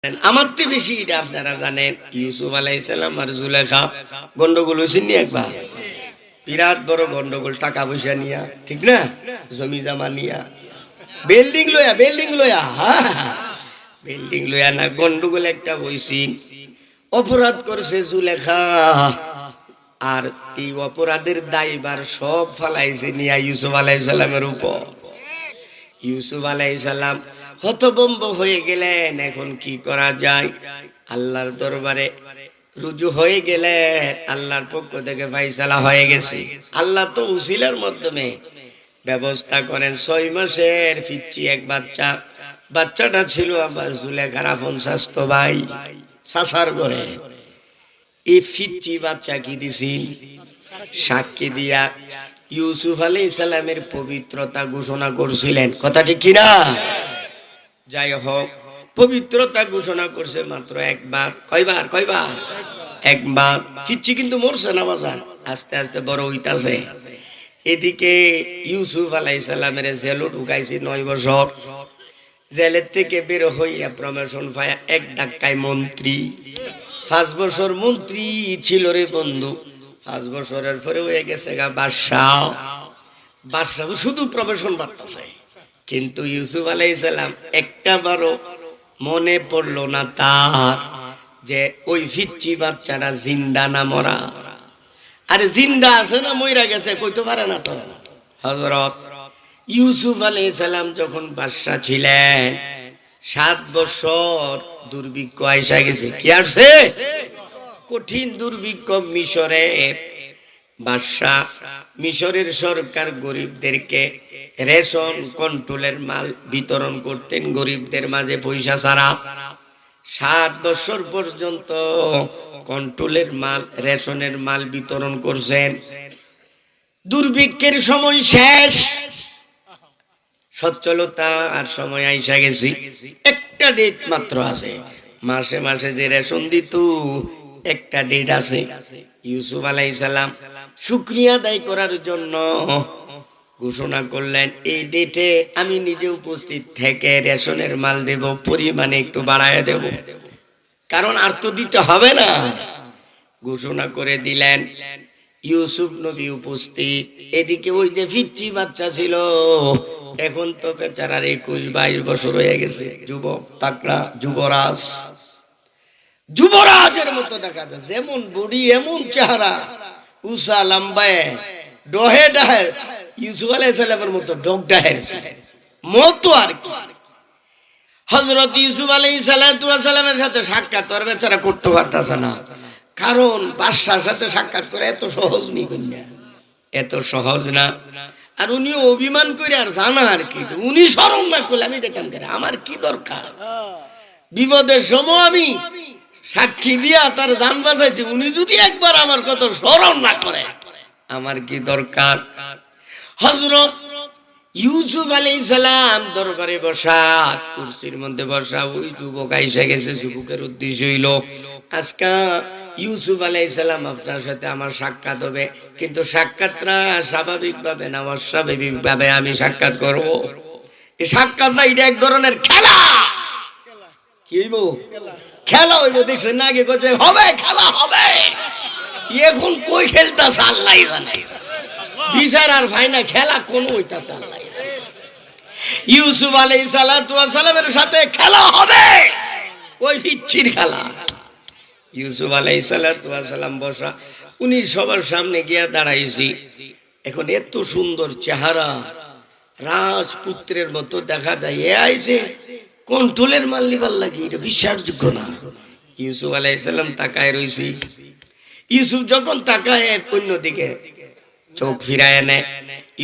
আমার তো বেশি এটা আপনারা জানেন। ইউসুফ আলাইহিস সালাম আর জুলেখা গন্ডগোল হয়েছেন নি একবার, বিরাট বড় গন্ডগোল, টাকা পয়সা নিয়া, ঠিক না, জমি জমা নিয়া, বিল্ডিং লয়া বিল্ডিং লয়া না, গন্ডগোল একটা হইছি। অপরাধ করছে জুলেখা, আর এই অপরাধের দায়ভার সব ফালাইছে নিয়া ইউসুফ আলাইহিস সালামের উপর। ইউসুফ আলাইহিস সালাম হতভম্ব হয়ে গেলেন, এখন কি করা যায়। আল্লাহর দরবারে রুজু হয়ে গেলেন, আল্লাহর পক্ষ থেকে ফাইসালা হয়ে গেছে। আল্লাহ তো উসিলার মাধ্যমে ব্যবস্থা করেন। 6 মাসের পিচ্চি এক বাচ্চা, বাচ্চাটা ছিল আবার জুলেখার আপন স্বাস্থ্য ভাই সাসার করে। এই পিচ্চি বাচ্চা কি দিছি সাক্ষী দিয়া ইউসুফ আলাইহিস সালামের পবিত্রতা ঘোষণা করছিলেন, কথা ঠিক কিনা? যাই হোক, পবিত্রতা ঘোষণা করছে মাত্র একবার। কয়বার? একবার। পিচ্চি কিন্তু মরছে না বাজান, আস্তে আস্তে বড় হইতাছে। এদিকে ইউসুফ আলাইহিস সালামের জেলে ঢুকাইছে 9 বছর। জেলের থেকে বের হইয়া প্রমোশন পায়া এক ধাক্কায় মন্ত্রী। 5 বছর মন্ত্রী ছিল রে বন্ধু, 5 বছরের পরে হয়ে গেছে গা বাদশাহ। বাদশাহ শুধু প্রমোশন বাড়তেছে, কিন্তু ইউসুফ আলাইহিস সালাম একটা বারও মনে পড়লো না তার যে ওই পিচ্চি বাচ্চাটা জিন্দা না মরা। আরে জিন্দা আছে না মইরা গেছে কইতে পারে না তো। হযরত ইউসুফ আলাইহিস সালাম যখন বাদশা ছিলেন 7 বছর দুর্ভিক্ষ আইসা গেছে। কি আসছে? কঠিন দুর্ভিক্ষ। মিশরের বাদশা, মিশরের সরকার গরিবদেরকে রেশন কন্ট্রোলের মাল বিতরণ করতেন গরিবদের মাঝে পয়সা ছাড়া। 7 বছর পর্যন্ত কন্ট্রোলের মাল, রেশনের মাল বিতরণ করছেন। দুর্ভিক্ষের সময় শেষ, সচ্ছলতা আর সময় আইসা গেছি। একটা ডেট মাত্র আছে, মাসে মাসে যে রেশন দিত একটা ডেট আছে। ইউসুফ আলাইহিস সালাম শুকরিয়া আদায় করার জন্য ঘোষণা করলেন, এই ডেটে আমি নিজে উপস্থিত থেকে রেশনের মাল দেব, পরিমাণে একটু বাড়ায় দেব, কারণ আর তো দিতে হবে না। ঘোষণা করে দিলেন। ইউসুফ নবী উপস্থিত। এদিকে ওই যে পিচ্চি বাচ্চা ছিল, এখন তো বেচারার 21-22 বছর হয়ে গেছে, যুবক তাকড়া, যুবরাজের মতো দেখা যায়, যেমন বডি এমন চেহারা, উষা লম্বায় ডহে ডাহে, ইউসুফ আলাইহিস সালামের মতো ডগ ডাহের মতো আর কি। হযরত ইউসুফ আলাইহিস সালামের সাথে সাক্ষাৎ আর বেচারা করতে পারতাছে না, কারণ বাদশার সাথে সাক্ষাৎ করে এত সহজ নি কন্যা, এত সহজ না। আর উনি অভিমান করে আর জানা আর কি, উনি শরম না করলে আমি দেখতাম কেন, আমার কি দরকার। বিপদের সময় আমি সাক্ষী দিয়া তার জান বাঁচাইছি, উনি যদি একবার আমার কথা স্মরণ না করে আমার কি দরকার। হযরত ইউসুফ আলাইহিস সালাম দরবারে বসা, কুরসির মধ্যে বসা, ওই যুবক আইসা গেছে। যুবকের উদ্দেশ্য হইল, আজকে ইউসুফ আলাইহিস সালাম আপনার সাথে আমার সাক্ষাৎ হবে, কিন্তু সাক্ষাৎটা স্বাভাবিকভাবে না, অস্বাভাবিকভাবে আমি সাক্ষাৎ করব। এই সাক্ষাৎ না, এটা এক ধরনের খেলা। কি হইব? খেলা হইব। দেখছেন না, আগে কইছে হবে খেলা হবে, এখন কই খেলতাছে আল্লাহ জানে। বিচার আর ফাইনা খেলা কোন হইতাছে আল্লাহ। ইউসুফ আলাইহিস সালামের সাথে খেলা হবে, ওই পিচ্চির খেলা। ইউসুফ আলাইহিস সালাম বসা, উনি সবার সামনে গিয়া দাঁড়াইছি। এখন এত সুন্দর চেহারা, রাজপুত্রের মতো দেখা যায়। এ আইছে কন্ট্রোলের মাল নিবার লাগি, এটা বিশ্বাসযোগ্য না। ইউসুফ আলাইহিস সালাম তাকায় রইছি। ইউসুফ যখন তাকায় অন্যদিকে চোখ ফিরায় নেয়,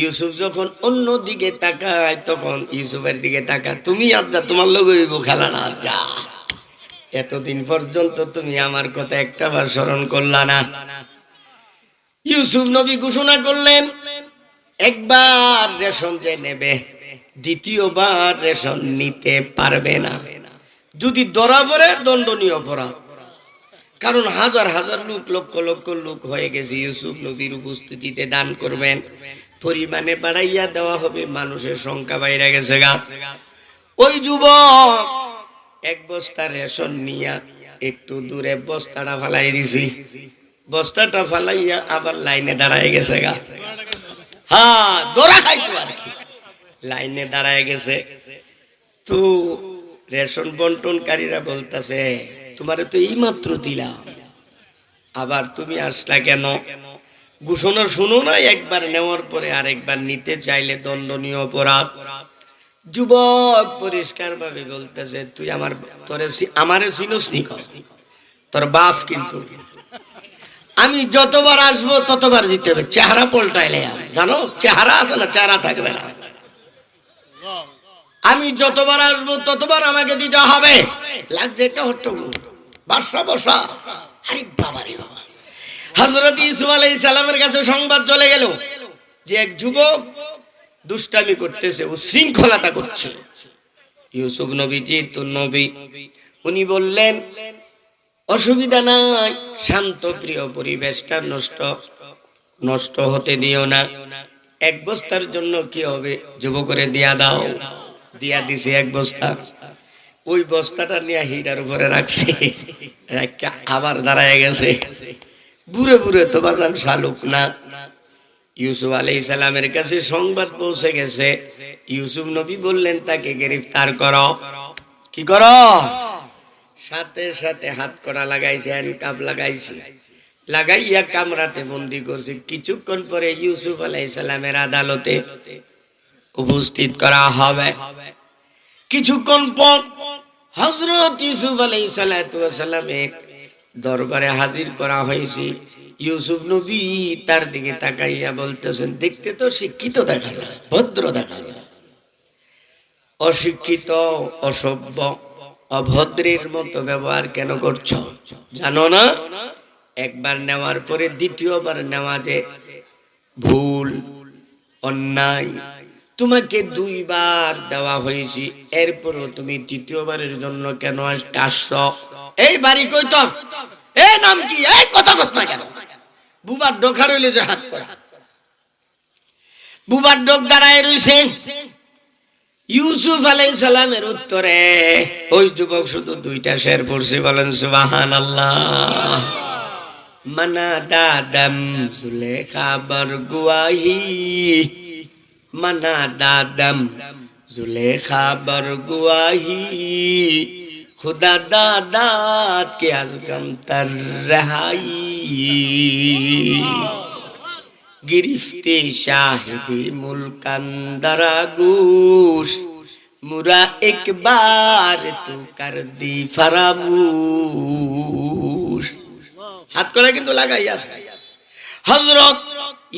ইউসুফ যখন অন্য দিকে তাকায় তখন ইউসুফের দিকে তাকা, তুমি আজ্জা তোমার লগে হইব খেলাটা আজ্জা, এতদিন পর্যন্ত তুমি আমার কথা একটা বার স্মরণ করলা না। ইউসুফ নবী ঘোষণা করলেন, একবার রেশন যে নেবে দ্বিতীয়বার রেশন নিতে পারবে না, যদি ধরা পড়ে দণ্ডনীয় অপরাধ। কারণ হাজার হাজার লোক, লক্ষ লক্ষ লোক হয়ে গেছে। ইউসুফ নবীর উপস্থিতিতে দান করবেন, পরিমাণে বাড়াইয়া দেওয়া হবে, মানুষের সংখ্যা বাইরে গেছে গা। ওই যুবক এক বস্তা রেশন নিয়া একটু দূরে বস্তাটা ফালাই দিছি, বস্তাটা ফালাইয়া আবার লাইনে দাঁড়ায় গেছে গা। হ্যাঁ, দৌড়া খাইতো আর কি, লাইনে দাঁড়ায় গেছে। তো রেশন বন্টনকারীরা বলতেছে, তোমারে তো এই মাত্র দিলাম, আবার তুমি আসলা কেন? ঘোষণা শুনো না, একবার নেওয়ার পরে আরেকবার নিতে চাইলে দণ্ডনীয় অপরাধ। যুবক পরিষ্কার ভাবে বলতেছে, তুই আমারে চিনস নি? তোর বাপ কিন্তু, আমি যতবার আসবো ততবার দিতে হবে, চেহারা পল্টাইলে। জানো, চেহারা আছে না, চেহারা থাকবে না। আমি যতবার আসবো ততবার আমাকে দিতে হবে। লাগছে একটা হট্টগোল, বাসা বসা। আরে বাবা রে বাবা, হযরত ইউসুফ আলাইহিস সালামের কাছে সংবাদ চলে গেল যে এক যুবক দুষ্টামি করতেছে, ও শৃঙ্খলতা করছে। ইউসুফ নবীজি তো নবী, উনি বললেন অসুবিধা নাই, শান্ত প্রিয় পরিবেশটা নষ্ট হতে দিও না। এক বস্তার জন্য কি হবে, যুবক করে দিয়া দাও। দিয়া দিছে এক বস্তা। ওই বস্তাটা নিয়ে হিটার উপরে রাখছে, আবার দাঁড়ায় গেছে। বুড়ে বুড়ে তো বাজান শালুক না। ইউসুফ আলাইহিস সালামের কাছে সংবাদ পৌঁছে গেছে। ইউসুফ নবী বললেন তাকে গ্রেফতার করো। কি করো? সাথে সাথে হাত কড়া লাগাইছে, হ্যান্ডকাপ লাগাইছে, লাগাইয়া কামরাতে বন্দি করছে। কিছুক্ষণ পরে ইউসুফ আলাইহিস সালামের আদালতে উপস্থিত করা হবে। কিছুক্ষণ পর হযরত ইউসুফ আলাইহিস সালামের দরবারে হাজির করা হয়েছে। ইউসুফ নবী তার দিকে তাকাইয়া বলতেছেন, দেখতে তো শিক্ষিত দেখা যায়, ভদ্র দেখা যায়, অশিক্ষিত, অসভ্য, অভদ্রের মতো ব্যবহার কেন করছো? জানো না একবার নেওয়ার পরে দ্বিতীয়বার নেওয়া যে ভুল, অন্যায়। তোমাকে 2 বার দেওয়া হয়েছে, এরপরও তুমি তৃতীয়বারের জন্য কেন আসছো? এই বাড়ি কই তোর? এই নাম কি? এই কথা কস না কেন? বুবার ডোকা রইলে যে হাত করা, বুবার ডোক দাঁড়ায় রইছে। ইউসুফ আলাইহিস সালামের উত্তরে ওই যুবক শুধু 2টা শের পড়ছে, বলেন সুবহানাল্লাহ। মানা দাদম জুলেখা বরগুয়াহি, মানা দাদম জুলেখা বরগুয়াহি, खुदा दादात के अज़कम तर रहाई, गिरफ्ते शाहिदी मुल्कंदर आगूश, मुरा एक बार तू कर दी फरामूश। हाथ করে কিন্তু লাগাই আছে। হযরত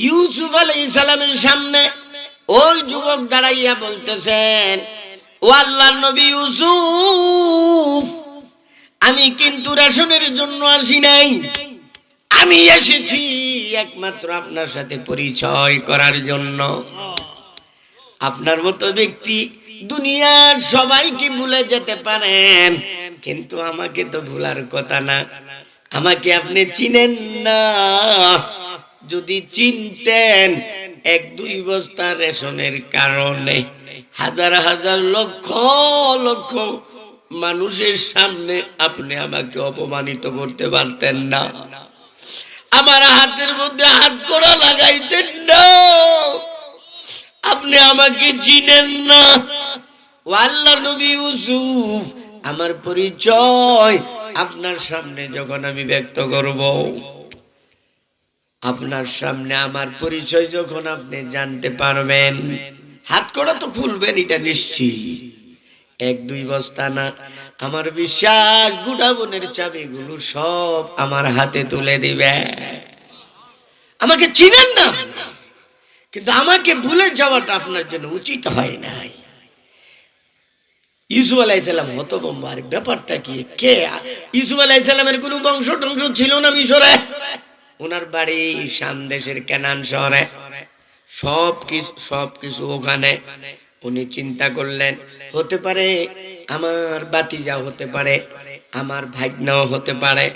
ইউসুফ আলাইহিস সালামের সামনে ওই যুবক দাঁড়াইয়া বলতেছেন, ও আল্লাহর নবী ইউসুফ, আমি কিন্তু রেশনের জন্য আসি নাই, আমি এসেছি একমাত্র আপনার সাথে পরিচয় করার জন্য। আপনার মতো ব্যক্তি দুনিয়ার সবাইকে ভুলে যেতে পারেন, কিন্তু আমাকে তো ভুলার কথা না। আমাকে আপনি চিনেন না। যদি চিনতেন, 1-2 বস্তা রেশনের কারণে হাজার হাজার লক্ষ লক্ষ মানুষের সামনে আপনি আমাকে অপমানিত করতে পারতেন না, আমার হাতের মধ্যে হাত কড়া লাগাইতেন না। আপনি আমাকে চিনেন না। ও আল্লাহর নবী ইউসুফ, আমার পরিচয় আপনার সামনে যখন আমি ব্যক্ত করব, আপনার সামনে আমার পরিচয় যখন আপনি জানতে পারবেন, হাত কড়া তো খুলবেন, এটা নিশ্চিত। 1-2 বস্তা না, আমার বিশ্বাস গুডাবনের চাবিগুলো সব আমার হাতে তুলে দিবে। আমাকে চিনেন না, কিন্তু আমাকে ভুলে যাওয়াটা আপনার জন্য উচিত হয় নাই। ইউসুফ আলাইহিস সালাম হতভম্ব, আর ব্যাপারটা কি? কে ইউসুফ আলাইহিস সালামের কোনো বংশ টংশ ছিল না মিশরে? ওনার বাড়ি শাম দেশের কানান শহরে, সবকিছু ওখানে। উনি চিন্তা করলেন, হতে পারে আমার ভাতিজা, হতে পারে আমার ভাগ্নাও হতে পারে,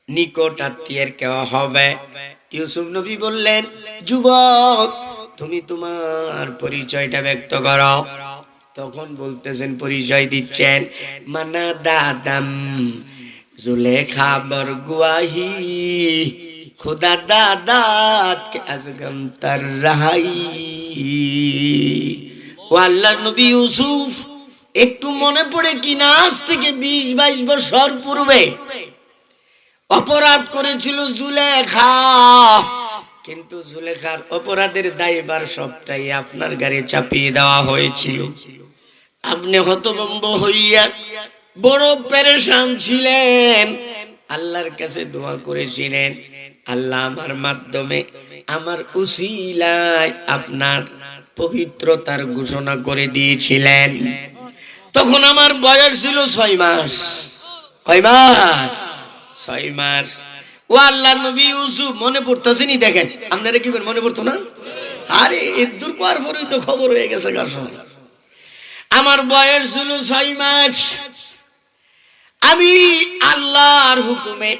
নিকট আত্মীয়ের কেউ হবে। ইউসুফ নবী বললেন, যুবক, তুমি তোমার পরিচয়টা ব্যক্ত করো। তখন বলতেছেন, পরিচয় দিচ্ছেন, মানা দাদাম जुलेखा बरगुआही खुदा दादात के अजगम तर रहाई। ও আল্লাহর নবী ইউসুফ, একটু মনে পড়ে কিনা আজ থেকে 20-22 বছর পূর্বে অপরাধ করেছিল জুলেখা, কিন্তু জুলেখার অপরাধের দায়ভার সবটাই আপনার গায়ে চাপিয়ে দেওয়া হয়েছিল। আপনি হতভম্ব হইয়া বড় পেরেশান ছিলেন, আল্লাহর কাছে দোয়া করেছিলেন, আল্লাহ আমার মাধ্যমে আমার উসিলায় আপনার পবিত্রতার ঘোষণা করে দিয়েছিলেন। তখন আমার বয়স ছিল 6 মাস। কয় মাস? 6 মাস। ও আল্লাহ নবী ইউসুফ, মনে পড়তেছে নি? দেখেন আপনারা কি মনে পড়তো না? আরে এদুর পর পরই তো খবর হয়ে গেছে কাশন। আমার বয়স ছিল 6 মাস। আমি আল্লাহর হুকুমে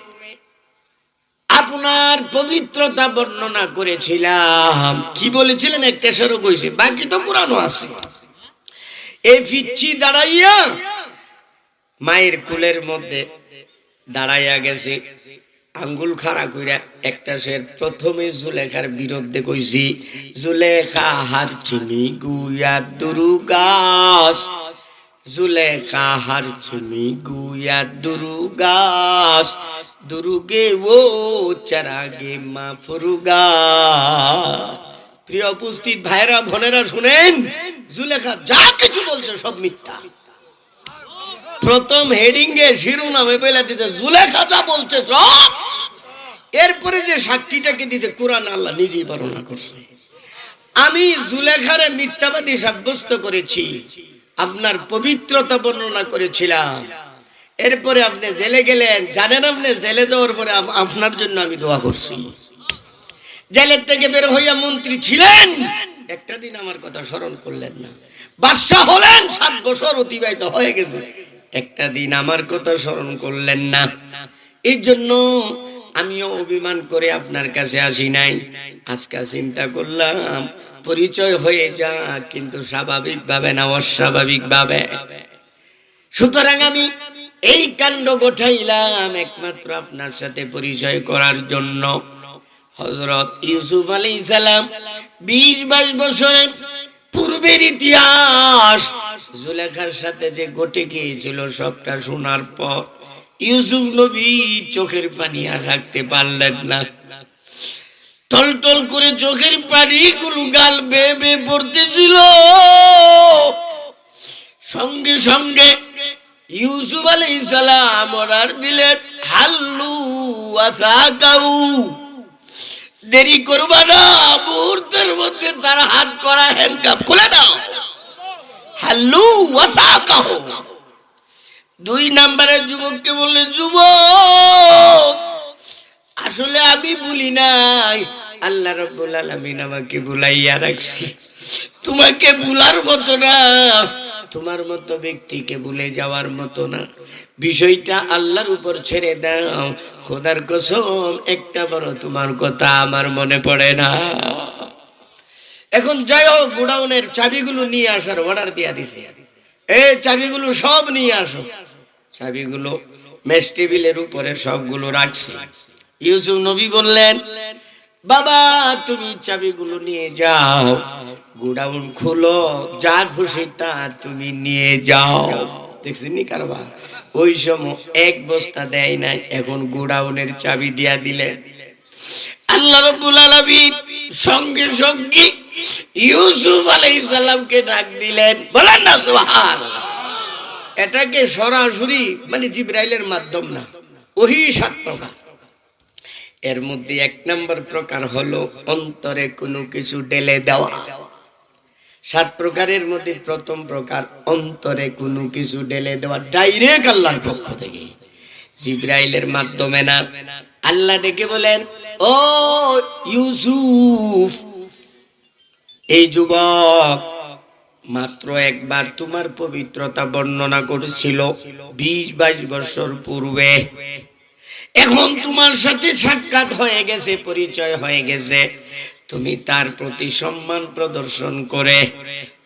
আপনার পবিত্রতা বর্ণনা করেছিলাম। কি বলেছিলেন? একটা সরো কইছে, বাকি তো পুরানো আছে। এই পিচ্ছি দাঁড়াইয়া মায়ের কুলের মধ্যে দাঁড়াইয়া গেছে, আঙ্গুল খাড়া কইরা একটা শের প্রথমে জুলেখার বিরুদ্ধে কইছি, জুলেখা হার চিনি গুয়া দুরুগাস, जुलेखा हर चुनी गुया दुरुगास, दुरुगे वो चरागे माफरुगा। প্রিয় উপস্থিত ভাইরা বোনেরা শুনেন, জুলেখা যা কিছু বলছে সব মিথ্যা। প্রথম হেডিং এ শিরোনামে বলে দিতে জুলেখা যা বলছে সব। এরপরে যে সাক্ষীটাকে দিতে কোরআন আল্লাহ নিজেই বর্ণনা করছে। আমি জুলেখারে মিথ্যাবাদী সাব্যস্ত করেছি, আপনার পবিত্রতা বর্ণনা করেছিলাম। এরপরে আপনি জেলে গেলেন, জানেন আপনি জেলে যাওয়ার পরে আপনার জন্য আমি দোয়া করছি। জেলের থেকে বের হইয়া মন্ত্রী ছিলেন, একটা দিন আমার কথা স্মরণ করলেন না। বাদশা হলেন, 7 বছর অতিবাহিত হয়ে গেছে, একটা দিন আমার কথা স্মরণ করলেন না। এই জন্য আমিও অভিমান করে আপনার কাছে আসি নাই। আজকে চিন্তা করলাম পরিচয় হয়ে যা, কিন্তু স্বাভাবিক ভাবে না, অস্বাভাবিক ভাবে। সুতরাং আমি এই কাণ্ড ঘটাইলাম একমাত্র আপনার সাথে পরিচয় করার জন্য। হযরত ইউসুফ আলাইহিস সালাম 20-22 বছরের পূর্বের ইতিহাস জুলেখার সাথে যে ঘটে গিয়েছিল সবটা শোনার পর ইউসুফ নবী চোখের পানি আর রাখতে পারলেন না। টলটল করে চোখের পানিগুলো গাল বেয়ে বেয়ে পড়তেছিল। সঙ্গে সঙ্গে ইউসুফ আলাইহিস সালাম অর্ডার দিলেন, হাল্লু ওয়াসাকাউ, দেরি করবা না, মুহূর্তের মধ্যে তার হাত করা হ্যান্ডকাপ খুলে দাও। হাল্লু ওয়াসাকাউ। 2 নম্বরের যুবককে বললেন, যুবক আসলে আমি ভুলি নাই, আল্লাহ রাব্বুল আলামিন আমাকে ভুলাইয়া রাখছে। তোমাকে ভুলার মতো না, তোমার মতো ব্যক্তিকে ভুলে যাওয়ার মতো না। বিষয়টা আল্লাহর উপর ছেড়ে দাও। খোদার কসম একটা বড় তোমার কথা আমার মনে পড়ে না। এখন যাই হোক, গোডাউনের চাবিগুলো নিয়ে আসার অর্ডার দিয়া দিছে। এই চাবিগুলো সব নিয়ে আসো। চাবিগুলো মেস টেবিলের উপরে সবগুলো রাখছে। ইউসুফ নবী বললেন, বাবা তুমি চাবিগুলো নিয়ে যাও, গোডাউন খুলো, যা খুশি তা তুমি নিয়ে যাও। দেখছেন নি কারবার? ওই সময় 1 বস্তা দেয় নাই, এখন গোডাউনের চাবি দিয়া দিলেন। আল্লাহ রাব্বুল আলামিন সঙ্গে সঙ্গে ইউসুফ আলাইহিস সালামকে ডাক দিলেন। বলেন না সুবহানাল্লাহ। এটাকে সরাসরি মানে জিবরাইলের মাধ্যম না, ওহী 7 প্রকার। এর মধ্যে 1 নম্বর প্রকার হলো অন্তরে কোনো কিছু ঢেলে দেওয়া। 7 প্রকারের মধ্যে প্রথম প্রকার অন্তরে কোনো কিছু ঢেলে দেওয়া, ডাইরেক্ট আল্লাহর পক্ষ থেকে, জিবরাইলের মাধ্যমে না। আল্লাহ ডেকে বলেন, ও ইউসুফ, এই যুবক মাত্র একবার তোমার পবিত্রতা বর্ণনা করেছিল 20-22 বছর পূর্বে। এখন তোমার সাথে সাক্ষাৎ হয়ে গেছে, পরিচয় হয়ে গেছে। তুমি তার প্রতি সম্মান প্রদর্শন করে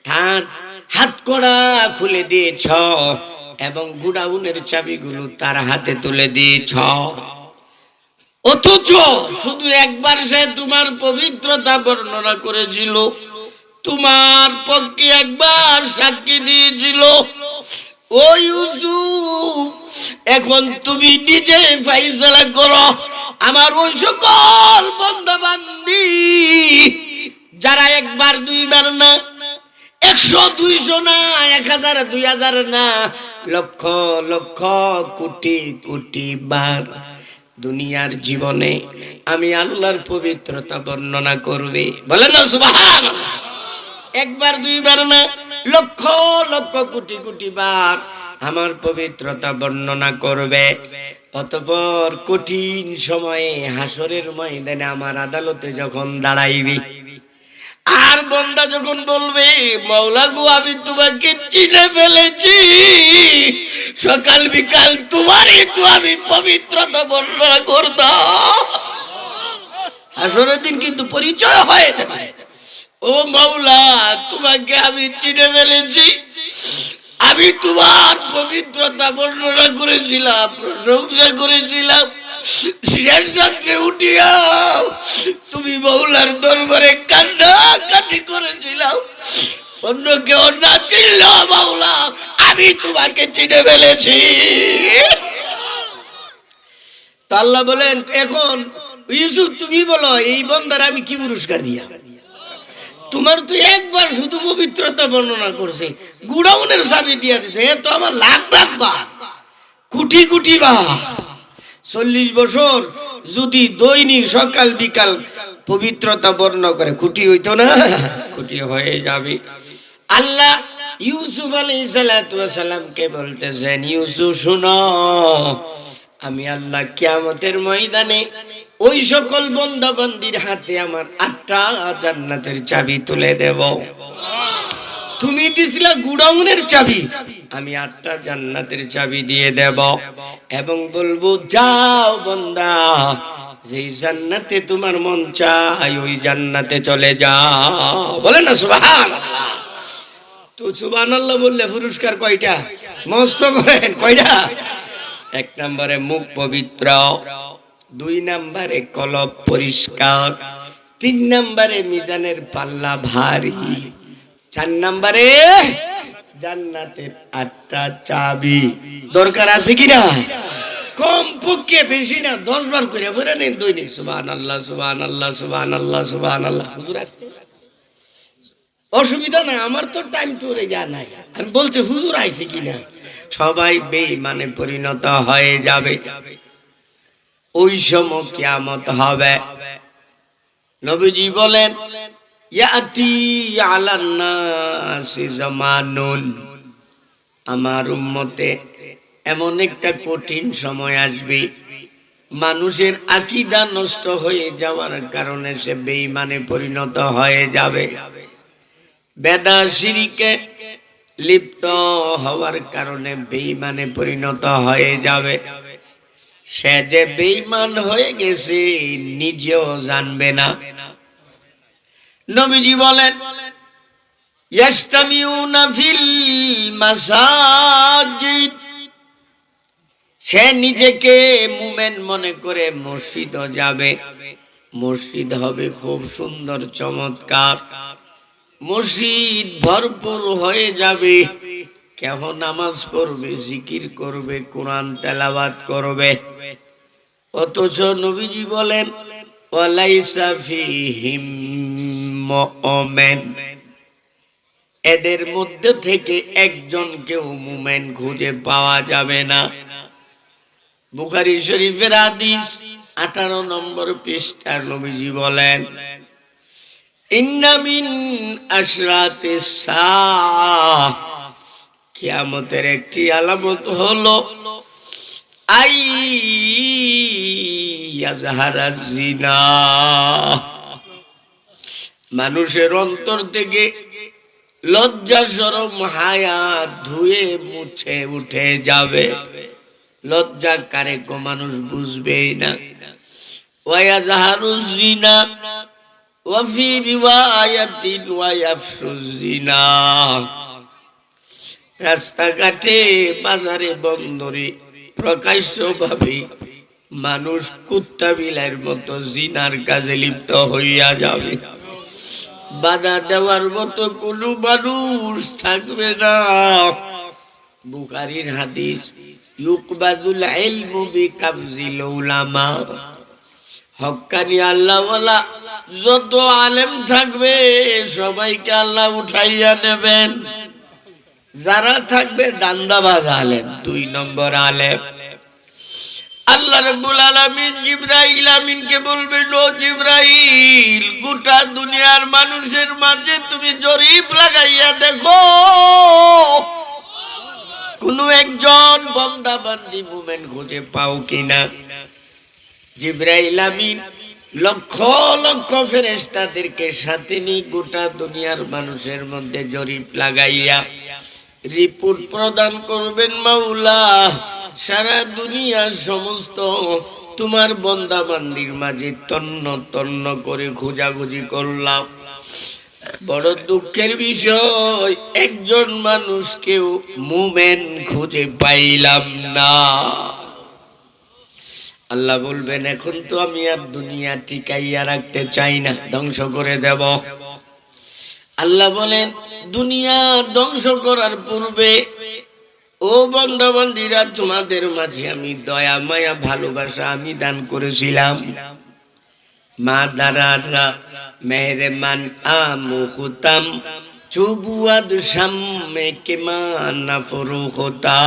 তার হাত কড়া খুলে দিয়েছ এবং গুডাউনের চাবিগুলো তার হাতে তুলে দিয়েছ, অথচ শুধু একবার সে তোমার পবিত্রতা বর্ণনা করেছিল, তোমার পক্ষে একবার সাক্ষী দিয়েছিল। ও ইউসুফ, এখন তুমি নিজে ফাইসালা করো, আমার ওই সকল বান্দা বান্দি যারা একবার দুইবার না, 100 200 না, 1000 2000 না, লক্ষ লক্ষ কোটি কোটি বার দুনিয়ার জীবনে আমি আল্লাহর পবিত্রতা বর্ণনা করবে। বলেন না সুবহানাল্লাহ। একবার দুইবার না, লক্ষ লক্ষ কোটি কোটি বার আমার পবিত্রতা বর্ণনা করবে। অতঃপর কঠিন সময়ে হাসরের ময়দানে আমার আদালতে যখন দাঁড়াইবি, আর বান্দা যখন বলবে মাওলা গো আমি তোমাকে চিনে ফেলেছি, সকাল বিকাল তোমারই তো আমি পবিত্রতা বর্ণনা করতাম, হাসরের দিন কিন্তু পরিচয় হয়ে যাবে। ও মাওলা, তোমাকে আমি চিনে ফেলেছি, আমি তোমার পবিত্রতা বর্ণনা করেছিলাম, প্রশংসা করেছিলাম, শেষ রাত্রে উঠিয়া তুমি মাওলার দরবারে কান্নাকাটি করেছিলাম, অন্য কেউ না চিনল মাওলা আমি তোমাকে চিনে ফেলেছি। তা আল্লাহ বলেন, এখন ইউসুফ তুমি বলো এই বান্দার আমি কি পুরস্কার দিয়া? তোমার তো একবার শুধু পবিত্রতা বর্ণনা করছে, গুডাউনের চাবি দিয়া দিছে, এ তো আমার লাখ লাখ বার, কোটি কোটি বার। 40 বছর যদি দৈনিক সকাল বিকাল পবিত্রতা বর্ণনা করে, খুঁটি হইতো না? খুঁটি হয়ে যাবে। আল্লাহ ইউসুফ আলাইহিস সালাতু ওয়াস সালামকে বলতেছেন, ইউসুফ শুনো, আমি আল্লাহ কিয়ামতের ময়দানে ওই সকল বান্দা বান্দির হাতে আমার 8টা জান্নাতের চাবি তুলে দেব। তুমি দিছিলা গুডাউনের চাবি, আমি 8টা জান্নাতের চাবি দিয়ে দেব এবং বলবো যাও বান্দা, যেই জান্নাতে তোমার মন চায় ওই জান্নাতে চলে যাও। বলেন না সুবহানাল্লাহ। তো সুবহানাল্লাহ বললে পুরস্কার কয়টা? মস্ত করেন কয়টা? 1 নম্বরে মুখ পবিত্র, 2 নম্বরে কলব পরিষ্কার, 3 নম্বরে মিজানের পাল্লা ভারী, 4 নম্বরে জান্নাতের 8টা চাবি। দরকার আছে কিনা? কম পক্ষে বেশি না 10 বার করে পড়ে নেন দৈনিক সুবহানাল্লাহ সুবহানাল্লাহ সুবহানাল্লাহ সুবহানাল্লাহ। হুজুর আসছে, অসুবিধা নাই, আমার তো টাইম টুরে যা নাই, আমি বলছি হুজুর আইছে কিনা। সবাই বেঈমানে পরিণত হয়ে যাবে, ওই সময় কিয়ামত হবে। নবীজি বলেন, ইয়াতি আলান নাসি জামানুন, আমার উম্মতে এমন একটা কঠিন সময় আসবে, মানুষের আকীদা নষ্ট হয়ে যাওয়ার কারণে সে বেঈমানে পরিণত হয়ে যাবে, বেদা শিরকে লিপ্ত হওয়ার কারণে বেঈমানে পরিণত হয়ে যাবে। সে যে বেঈমান হয়ে গেছে নিজেও জানবে না। নবীজি বলেন, ইয়াস্তামিউনা ফিল মাসাজিদ, সে নিজেকে মুমিন মনে করে মসজিদ যাবে, মসজিদ হবে খুব সুন্দর চমৎকার, মসজিদ ভরপুর হয়ে যাবে, কেহ নামাজ পড়বে, জিকির করবে, কোরআন তেলাওয়াত করবে। অথচ নবীজি বলেন, ওয়ালাইসা ফীহিম মুমিন, এদের মধ্যে থেকে একজন কেউ মুমিন খুঁজে পাওয়া যাবে না। বুখারী শরীফের হাদিস 18 নম্বর পৃষ্ঠার নবীজি বলেন, ইন্না মিন আশরাতিস সাআহ, কিয়ামতের একটি আলামত হলো আই ইয়াজহারাজ জিনা, মানুষের অন্তর থেকে লজ্জা শরম হায়া ধুয়ে মুছে উঠে যাবে। লজ্জা কারে কো মানুষ বুঝবেই না। ওয়ায়াজহারুজ জিনা ওয়া ফি রিওয়ায়াতিন ওয়া ইয়াফশুজ জিনা, রাস্তাঘাটে, বাজারে, বন্দরে প্রকাশ্যভাবে মানুষ কুত্তা বিলাইয়ের মতো জিনার কাজে লিপ্ত হইয়া যাবে। বাধা দেওয়ার মতো কোনো মানুষ থাকবে না। বুখারীর হাদিস, ইউকবাদুল ইলমু বিকাবজিল উলামা। হক্কানি আল্লাহওয়ালা যত আলেম থাকবে সবাইকে আল্লাহ উঠাইয়া নেবেন। যারা থাকবে দান্দাবাজ আলেম, 2 নম্বর আলেম, আল্লাহ রাব্বুল আলামিন জিবরাইল আমিনকে বলবেন, ও জিবরাইল, গোটা দুনিয়ার মানুষের মাঝে তুমি জরিপ লাগাইয়া দেখো কোন একজন বান্দা বান্দি মুমিন খুঁজে পাও কিনা। জিবরাইল আমিন লক্ষ লক্ষ ফেরেশতাদেরকে সাথে নিয়ে গোটা দুনিয়ার মানুষের মধ্যে জরিপ লাগাইয়া রিপোর্ট প্রদান করবেন, মাওলা সারা দুনিয়ার সমস্ত তোমার বান্দা বান্দির মাঝে তন্ন তন্ন করে খোঁজাখুঁজি করলাম, বড় দুঃখের বিষয় একজন মানুষকেও মুমিন খুঁজে পাইলাম না। আল্লাহ বলবেন, এখন তো আমি আর দুনিয়া টিকাইয়া রাখতে চাই না, ধ্বংস করে দেব। আল্লাহ বলেন, দুনিয়া ধ্বংস করার পূর্বে ও বান্দা বান্দীরা, তোমাদের মাঝে আমি দয়া মায়া ভালোবাসা আমি দান করেছিলাম। মা দারারা মেহরমান আমুখতাম চুবুয়াদ সামনে কেমানা ফরুখতা।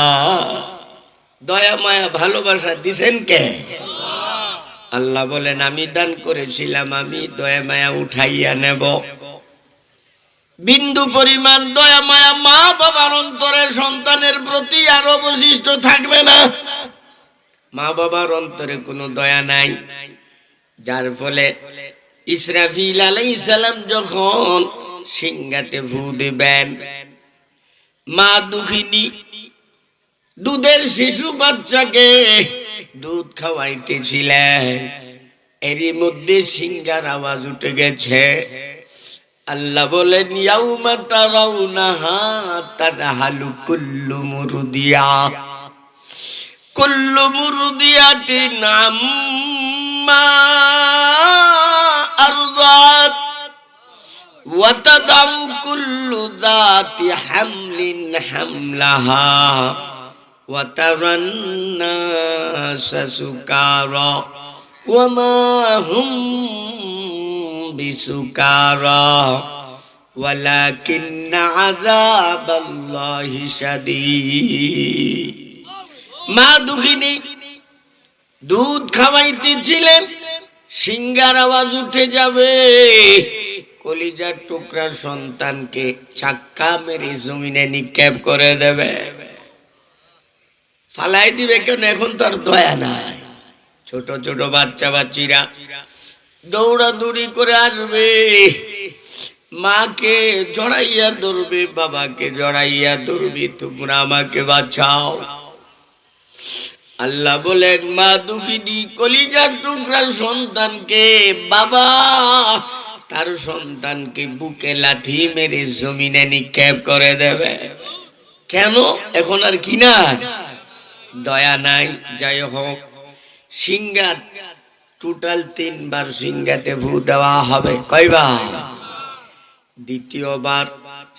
দয়া মায়া ভালোবাসা দিছেন কে? আল্লাহ বলেন, আমি দান করেছিলাম, আমি দয়া মায়া উঠাইয়া নেব। বিন্দু পরিমাণ দয়া মায়া মা বাবার অন্তরে সন্তানের প্রতি আর অবশিষ্ট থাকবে না। মা বাবার অন্তরে কোনো দয়া নাই, যার ফলে ইসরাফিল আলাইহিস সালাম যখন সিংহাতে ফু দিবেন, মা দুঃখিনী দুধের শিশু বাচ্চাকে দুধ খাওয়াইতেছিলেন, এরই মধ্যে সিংহার আওয়াজ উঠে গেছে। আল্লাহ বলেন, ইয়াউমা তারাউনাহা তাযহালু কুল্লু মুরদিয়াতিন আম্মা আরদাত ওয়া তাদাউ কুল্লু যাতি হামলিন হামলাহা ওয়া তারান নাসা সুকারা ওয়া মা হুম বিসুকারা ওয়ালাকিন্না আযাবাল্লাহি শাদীদ। মা দুঃখিনী দুধ খাওয়াইতেছিলেন, সিংহার আওয়াজ উঠে যাবে, কলিজার টুকরার সন্তানকে চাক্কা মেরে জমিনে নিক্ষেপ করে দেবে, ফালাই দিবে। কেন? এখন তো আর দয়া নাই। ছোট ছোট বাচ্চা বাচ্চিরা দৌড়াদৌড়ি করে আসবে, মাকে জড়াইয়া ধরবে, বাবাকে জড়াইয়া ধরবে, তোমরা আমাকে বাঁচাও। আল্লাহ বলেন, মা দুঃখিনী কলিজার টুকরা সন্তানকে, বাবা তার সন্তানকে বুকে লাথি মেরে জমিনে নিক্ষেপ করে দেবে। কেন? এখন আর কি না, দয়া নাই। যাই হোক, সিংহা টোটাল 3 বার সিংহাতে ফু দেওয়া হবে। কয়বার? দ্বিতীয়বার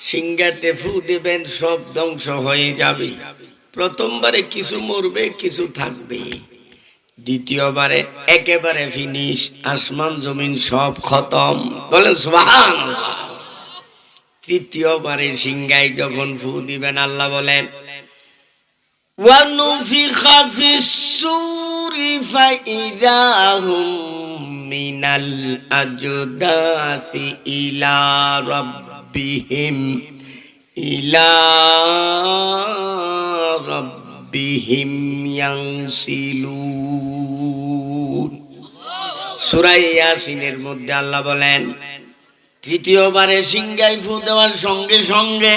সিংহাতে ফু দিবেন, সব ধ্বংস হয়ে যাবে। প্রথমবারে কিছু মরবে, কিছু থাকবে। দ্বিতীয়বারে একেবারে ফিনিশ, আসমান জমিন সব খতম। বলেন সুবহানাল্লাহ। তৃতীয়বারে সিংহায় যখন ফু দিবেন, আল্লাহ বলেন, ওয়ানুফিখা ফিস-সূরি ফাইযা হুম মিনাল আজদাসি ইলা রাব্বিহিম ইয়ানসিলুন। সূরা ইয়াসিনের মধ্যে আল্লাহ বলেন, তৃতীয়বারে সিংহায় ফু দেওয়ার সঙ্গে সঙ্গে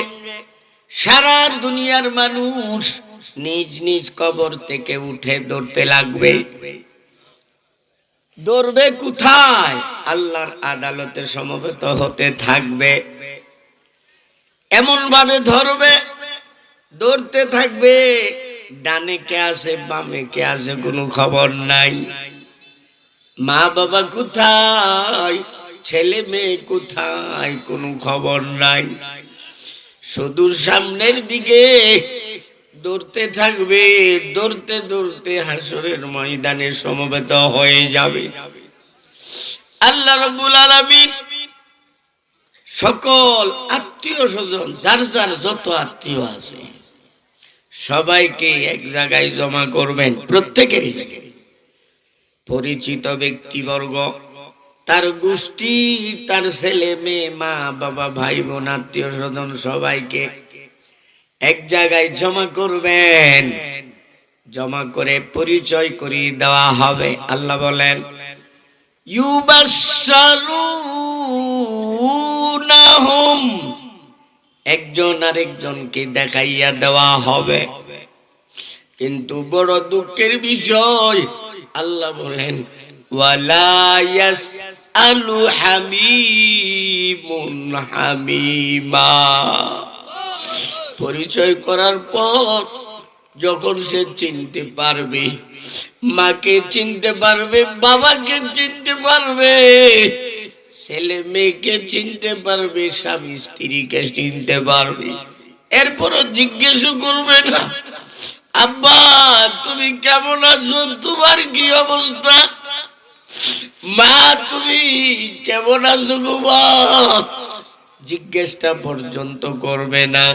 সারা দুনিয়ার মানুষ নিজ নিজ কবর থেকে উঠে দৌড়তে লাগবে। দৌড়বে কোথায়? আল্লাহর আদালতে সমবেত হতে থাকবে। এমন ভাবে ধরবে দৌড়তে থাকবে, ডানে কে আছে বামে কে আছে কোনো খবর নাই। মা বাবা কোথায়, ছেলে মেয়ে কোথায় কোনো খবর নাই। শুধু সামনের দিকে দৌড়তে থাকবে, দৌড়তে দৌড়তে হাসরের ময়দানে সমবেত হয়ে যাবে। আল্লাহ রাব্বুল আলামিন সকল আত্মীয় স্বজন, যার যার যত আত্মীয় আছে সবাইকে এক জায়গায় জমা করবেন। প্রত্যেকেরই পরিচিত ব্যক্তিবর্গ, তার গোষ্ঠী, তার ছেলে মেয়ে, মা বাবা, ভাই বোন, আত্মীয় স্বজন সবাইকে এক জায়গায় জমা করবেন। জমা করে পরিচয় করিয়ে দেওয়া হবে। আল্লাহ বলেন ইউবাশশারুনাহুম, একজন আরেকজনকে দেখাইয়া দেওয়া হবে। কিন্তু বড় দুঃখের বিষয়, আল্লাহ বলেন ওয়ালা ইয়াসআলু হামিমুন হামিমা। পরিচয় করার পর যখন সে চিনতে পারবে, মাকে চিনতে পারবে, বাবাকে চিনতে পারবে, ছেলে মেয়েকে চিনতে পারবে, স্বামী স্ত্রীকে চিনতে পারবে, এরপরও জিজ্ঞেস করবে না আব্বা তুমি কেমন আছো, তোমার কি অবস্থা, মা তুমি কেমন আছো গো মা, জিজ্ঞেসটা পর্যন্ত করবে না।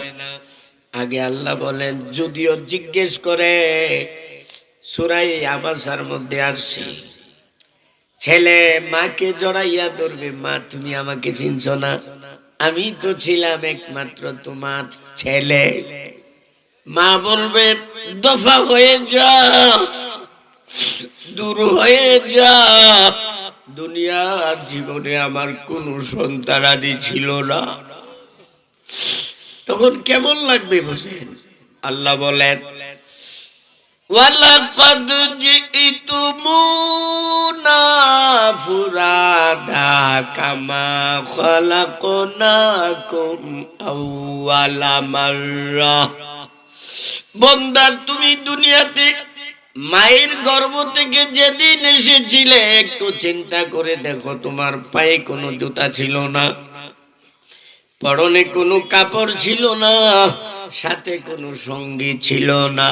আগে আল্লাহ বলেন যদিও জিজ্ঞেস করে, সূরা আবাসার মধ্যে আসছে, ছেলে মাকে জড়াইয়া ধরবে, মা তুমি আমাকে চিনছো না, আমি তো ছিলাম একমাত্র তোমার ছেলে। মা বলবে দফা হয়ে যা, দূর হয়ে যা, দুনিয়ার জীবনে আমার কোনো সন্তানাদি ছিল না। তখন কেমন লাগবে বুঝেন? আল্লাহ বলেন ওয়ালাকাদ জিইতুমুনা ফুরাদা কামা খালাকনাকুম আউয়ালা মাররা। বান্দা তুমি দুনিয়াতে মায়ের গর্ভ থেকে যেদিন এসেছিলে, একটু চিন্তা করে দেখো, তোমার পায়ে কোনো জুতা ছিল না, পরনে কোনো কাপড় ছিল না, সাথে কোনো সঙ্গী ছিল না।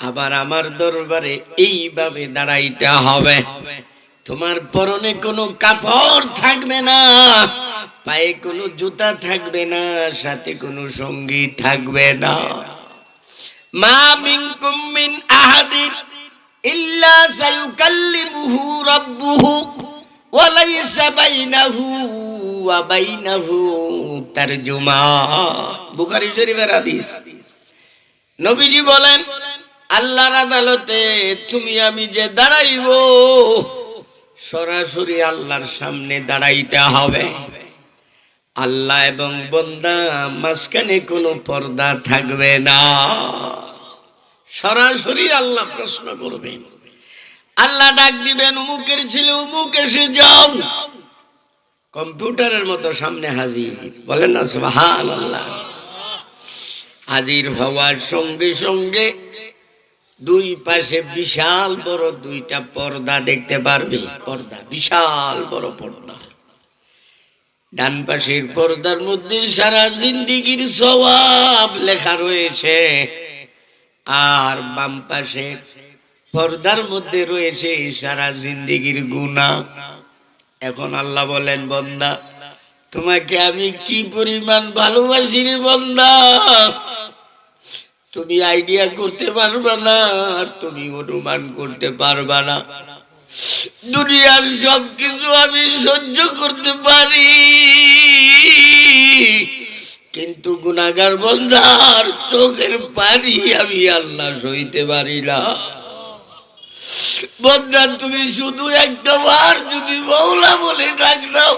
আবার আমার দরবারে এইভাবে দাঁড়াইতে হবে, তোমার পরনে কোনো কাপড় থাকবে না, পায়ে কোনো জুতা থাকবে না, সাথে কোনো সঙ্গী থাকবে না। মা মিনকুম মিন আহাদিন ইল্লা সায়ুকাল্লিমুহু রাব্বুহু ওয়া লাইসা বাইনাহু ওয়া বাইনাহু তারজুমান। বুখারী শরীফের হাদিস। নবীজি বলেন আল্লাহর আদালতে তুমি আমি যে দাঁড়াইব, সরাসরি আল্লাহর সামনে দাঁড়াইতে হবে। আল্লাহ এবং বান্দা মাঝখানে কোনো পর্দা থাকবে না, সরাসরি আল্লাহ প্রশ্ন করবেন। আল্লাহ ডাক দিবেন অমুকের ছেলে অমুক এসে যাও, কম্পিউটারের মতো সামনে হাজির। বলেন না সুবহানাল্লাহ। হাজির হওয়ার সঙ্গে সঙ্গে দুই পাশে বিশাল বড় দুইটা পর্দা দেখতে পারবে। পর্দা, বিশাল বড় পর্দা। ডান পাশের পর্দার মধ্যে সারা জিন্দেগীর সওয়াব লেখা রয়েছে, আর বাম পাশে পর্দার মধ্যে রয়েছে সারা জিন্দেগীর গুনাহ। এখন আল্লাহ বলেন বান্দা তোমাকে আমি কি পরিমাণ ভালোবাসি রে বান্দা, তুমি আইডিয়া করতে পারবা না, তুমি অনুমান করতে পারবা না। দুনিয়ার সবকিছু আমি সহ্য করতে পারি, কিন্তু গুনাহগার বান্দার চোখের পানি আমি আল্লাহ সইতে পারি না। বান্দা তুমি শুধু একটা বার যদি মাওলা বলে ডাক দাও,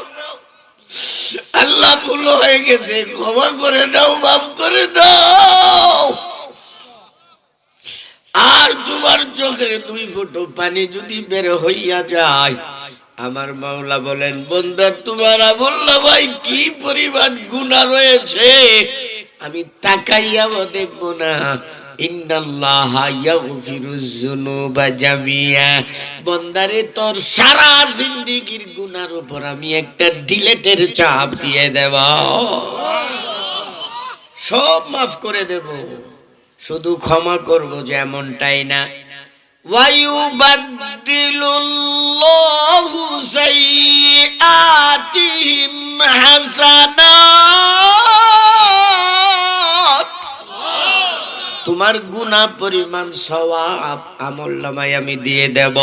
আল্লাহ ভুল হয়ে গেছে ক্ষমা করে দাও, মাফ করে দাও, আর তোমার চোখের দুই ফোঁটা পানি যদি বের হইয়া যায়, আমার মাওলা বলেন বান্দা তোমার আমল নামায় কি পরিমাণ গুনাহ রয়েছে আমি তাকাইয়াও দেখব না। ইন্নাল্লাহা ইয়াগফিরুয যুনুবা জামিয়া। বান্দারে তোর সারা জিন্দেগীর গুনার উপর আমি একটা ডিলেটের চাপ দিয়ে দেব, সব মাফ করে দেব, শুধু ক্ষমা করব যেমনটাই না। ওয়ায়ুবাদদিলুল্লাহু সাইয়্যাতিহিম হাসানাত। তোমার গুনাহ পরিমাণ সওয়াব আমলনামায় আমি দিয়ে দেব।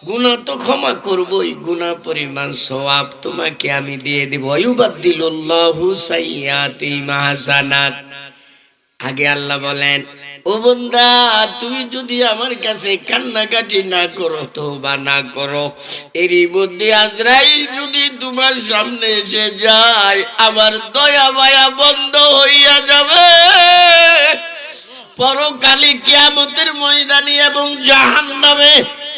গুনাহ তো ক্ষমা করবই, গুনাহ পরিমাণ সওয়াব তোমাকে আমি দিয়ে দেব। ওয়ায়ুবাদদিলুল্লাহু সাইয়্যাতিহিম হাসানাত। আগে আল্লাহ বলেন, ও বান্দা তুমি যদি আমার কাছে কান্নাকাটি না করো, তওবা না করো, এরই মধ্যে আজরাইল যদি তোমার সামনে এসে যায়, আমার দয়া মায়া বন্ধ হইয়া যাবে। পরকালে কিয়ামতের ময়দানে এবং জাহান্নামে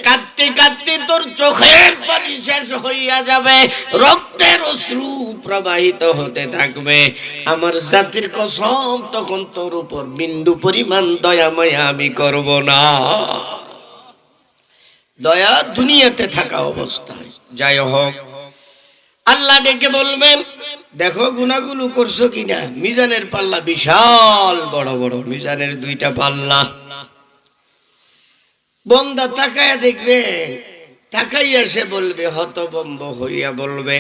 কাঁদতে কাঁদতে তোর চোখের পানি শেষ হইয়া যাবে, রক্তের অশ্রু প্রবাহিত হতে থাকবে। আমার জাতির কসম, তখন তোর উপর বিন্দু পরিমাণ দয়া মায়া আমি করব না। দয়া দুনিয়াতে থাকা অবস্থায়। যাই হোক, আল্লাহ ডেকে বলবেন, দেখো গুনাহগুলো করছো কিনা। মিজানের পাল্লা বিশাল বড় বড়, মিজানের দুইটা পাল্লা। বান্দা তাকায়া দেখবে, তাকাইয়া সে বলবে, হতভম্ব হইয়া বলবে,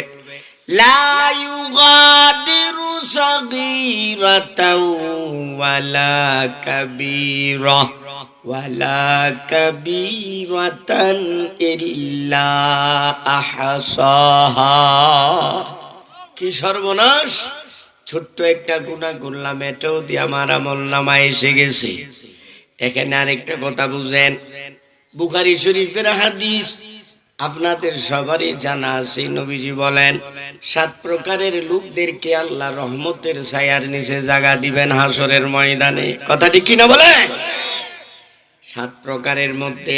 লা ইউগাদিরু সাগীরাতাও ওয়ালা কাবীরা ওয়ালা কাবীরাতান ইল্লা আহসাহা। কি সর্বনাশ! ছোট্ট একটা গুনাহ করলাম, এটাও দিয়ে আমার আমলনামায় এসে গেছে। এখানে আরেকটা কথা বুঝেন, বুখারী শরীফের হাদিস আপনাদের সবারই জানা আছে। নবীজি বলেন, 7 প্রকারের লোকদেরকে আল্লাহ রহমতের ছায়ার নিচে জায়গা দিবেন হাসরের ময়দানে। কথাটি কি না বলেন? 7 প্রকারের মধ্যে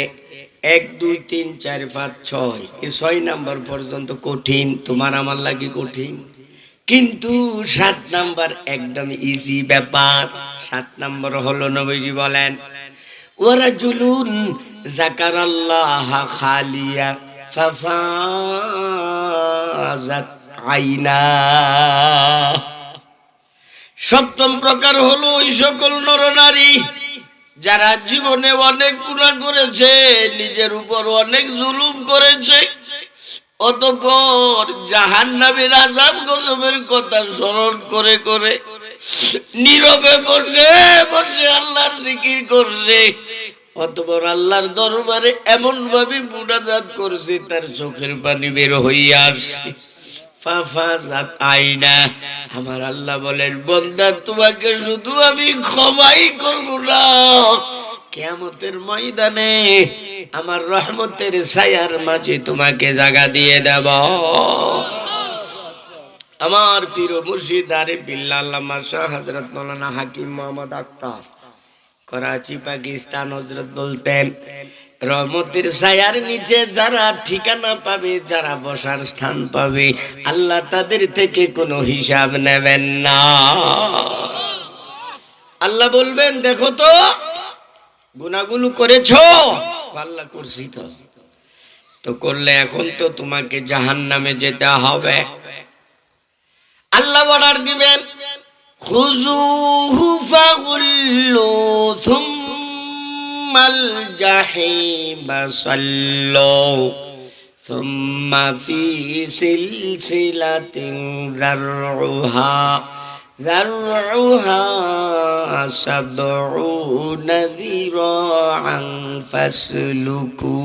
1 2 3 4 5 6, এই 6 নাম্বার পর্যন্ত কঠিন, তোমার আমার লাগি কঠিন, কিন্তু 7 নাম্বার একদম ইজি ব্যাপার। 7 নাম্বার হলো, নবীজি বলেন, ওয়ারাজুলুন যাকারাল্লাহ খালিয়া ফাফাজাত আইনা। 7ম প্রকার হলো ওই সকল নরনারী যারা জীবনে অনেক গুনাহ করেছে, নিজের উপর অনেক জুলুম করেছে, অতঃপর জাহান্নামের আযাব গজবের কথা স্মরণ করে করে নীরবে বসে বসে আল্লাহর জিকির করছে, অতঃপর আল্লাহর দরবারে এমন ভাবে মুনাজাত করছে তার চোখের পানি বের হইয়া আসছে। ফাফাজাত আইনা। আমার আল্লাহ বলেন, বান্দা তোমাকে শুধু আমি ক্ষমাই করব না, কিয়ামতের ময়দানে আমার রহমতের ছায়ার মাঝে তোমাকে জায়গা দিয়ে দেব। আমার পীর মুর্শিদ আরিফ বিল্লাহ আল্লামা শাহ হযরত মাওলানা হাকিম মোহাম্মদ আখতার, করাচি পাকিস্তান, হযরত বলতেন, রহমতের ছায়ার নিচে যারা ঠিকানা পাবে, যারা বসার স্থান পাবে, আল্লাহ তাদের থেকে কোনো হিসাব নেবেন না। আল্লাহ বলবেন, দেখো তো গুনাহগুলো করেছো। আল্লাহ করছি তো। তো করলে এখন তো তোমাকে জাহান্নামে যেতে হবে। আল্লাহ অর্ডার দিবেন, খুযুহু ফাগুল্লু সুম্মাল জাহিমা সাল্লু সুম্মা ফি সিলসিলাতিন যারউহা সাবউনা যিরাআন ফাসলুকু।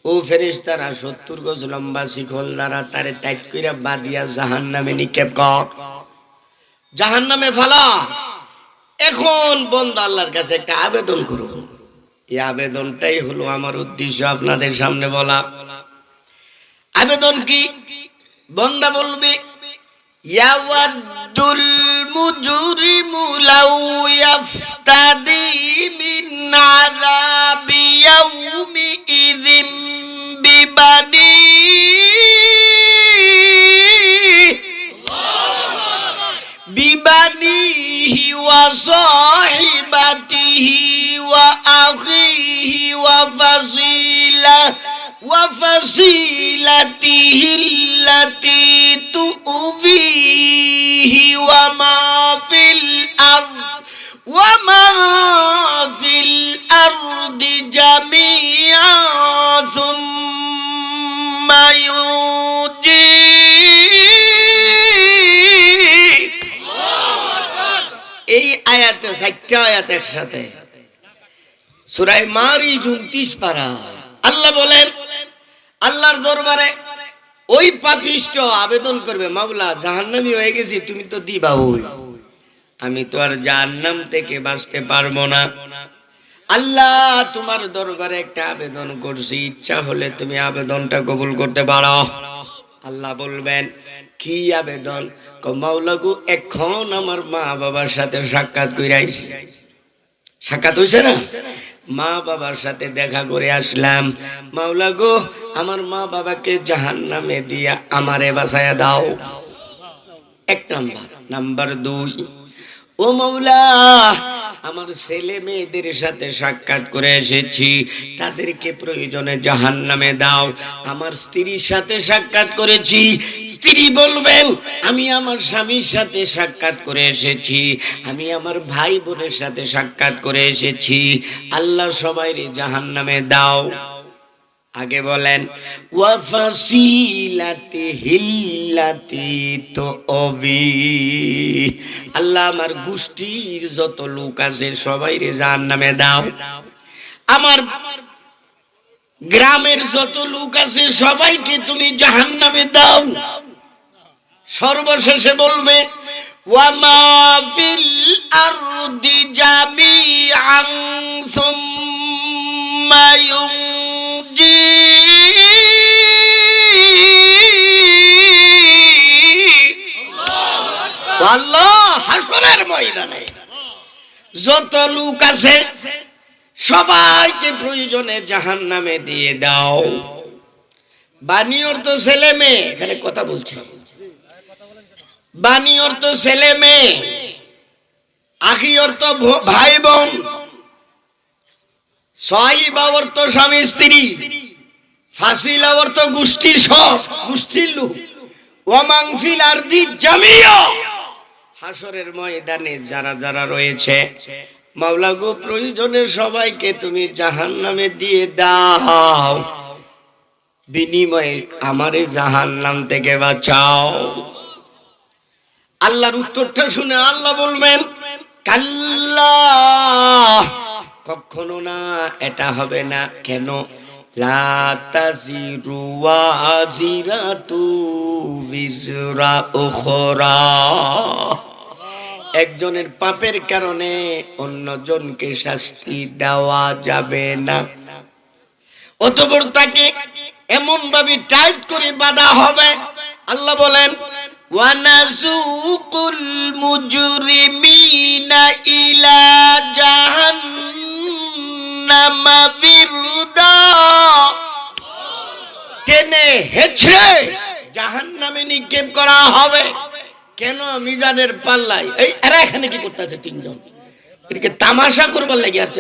ও ফেরেশতারা, 70 গজ লম্বা শিকল দ্বারা তারে টাইট কইরা বাঁধিয়া জাহান্নামে নিক্ষেপ কর, জাহান্নামে ফেলা। এখন বান্দা আল্লাহর কাছে একটা আবেদন করব। এই আবেদনটাই হলো আমার উদ্দেশ্য আপনাদের সামনে বলা। আবেদন কি? বান্দা বলবে, ইয়াওয়াদুল মুজরিমু লাউ ইয়াফতাদি মিন আযাবি ইয়াউমি ইযিম বিবানি। সাহিবাতিহি ওয়া আখিহি ওয়া ফাসিলাতিহি আল্লাতী তুবিহি ওয়া মা ফিল আরদি জামিআ সুম্মা ইউজি। এই আয়াতে 4টা আয়াত একসাথে, সূরা মারিজ 29 পারা। আল্লাহ বলেন, আল্লাহর দরবারে ওই পাপিষ্ট আবেদন করবে, মাওলা জাহান্নামী হয়ে গেছি, তুমি তো দিবা, ওই আমি তো আর জাহান্নাম থেকে বাঁচতে পারবো না। আল্লাহ তোমার দরবারে একটা আবেদন করছি, ইচ্ছা হলে তুমি আবেদনটা কবুল করতে পারো। আল্লাহ বলবেন, কি আবেদন? মাওলা গো, এখন আমার মা বাবার সাথে সাক্ষাৎ করে আইছি। সাক্ষাৎ হইছে না? মা বাবার সাথে দেখা করে আসলাম। মাওলা গো, আমার মা বাবাকে জাহান্নামে দিয়া আমারে বাঁচায়া দাও। 1 নাম্বার। নাম্বার 2, ও মাওলা, আমার ছেলে মেয়েদের সাথে সাক্ষাৎ করে এসেছি, তাদেরকে প্রয়োজনে জাহান্নামে দাও। আমার স্ত্রীর সাথে সাক্ষাৎ করেছি, স্ত্রী বলবেন, আমি আমার স্বামীর সাথে সাক্ষাৎ করে এসেছি, আমি আমার ভাই বোনের সাথে সাক্ষাৎ করে এসেছি, আল্লাহ সবাইরে জাহান্নামে দাও। আগে বলেন, ওয়া ফাসিলাতিহি আল্লাতী তুবি। আল্লাহ আমার গোষ্ঠীর যত লোক আছে সবাইরে জাহান্নামে দাও। আমার গ্রামের যত লোক আছে সবাইকে তুমি জাহান্নামে দাও। সর্বশেষে বলবে, ওয়া মা ফিল আরদি জামিআন সুম্মা ইউনজি। আল্লাহ হাসরের ময়দানে যত লোক আছে সবাইকে প্রয়োজনে জাহান্নামে দিয়ে দাও। বানিয়র তো ছেলে মেয়ে, এখানে কথা বলছি, বানিয়র তো ছেলে মেয়ে, আখিয়র তো ভাই বোন, সাহিবা অর্থ স্বামী স্ত্রী, ফাসিলা অর্থ গোষ্ঠীর সব গোষ্ঠীর লোক, ওয়ামান ফিল আরদি জামিয়া। হাসরের ময়দানে যারা যারা রয়েছে, মাওলা গো, প্রয়োজনে সবাইকে তুমি জাহান্নামে দিয়ে দাও, বিনিময়ে আমারে জাহান্নাম থেকে বাঁচাও। আল্লাহর উত্তরটা শুনে আল্লাহ বলবেন, কাল্লা, কখনো না, এটা হবে না। কেন? লা তাজিরু ওয়াজিরাতু বিজরা উখরা। একজনের পাপের কারণে অন্যজনকে শাস্তি দেওয়া যাবে না। অতঃপর তাকে এমন ভাবে টাইট করে বাঁধা হবে, আল্লাহ বলেন, ওয়া নাসুকুল মুজরিমিনা ইলা জাহান্নামা বিরদা। টেনে হেঁচড়ে জাহান্নামে নিক্ষেপ করা হবে। কেন? মিজানের পাল্লায়। এই এরা এখানে কি করতেছে? 3 জন এদিকে তামাশা করবার লাগে আসছে।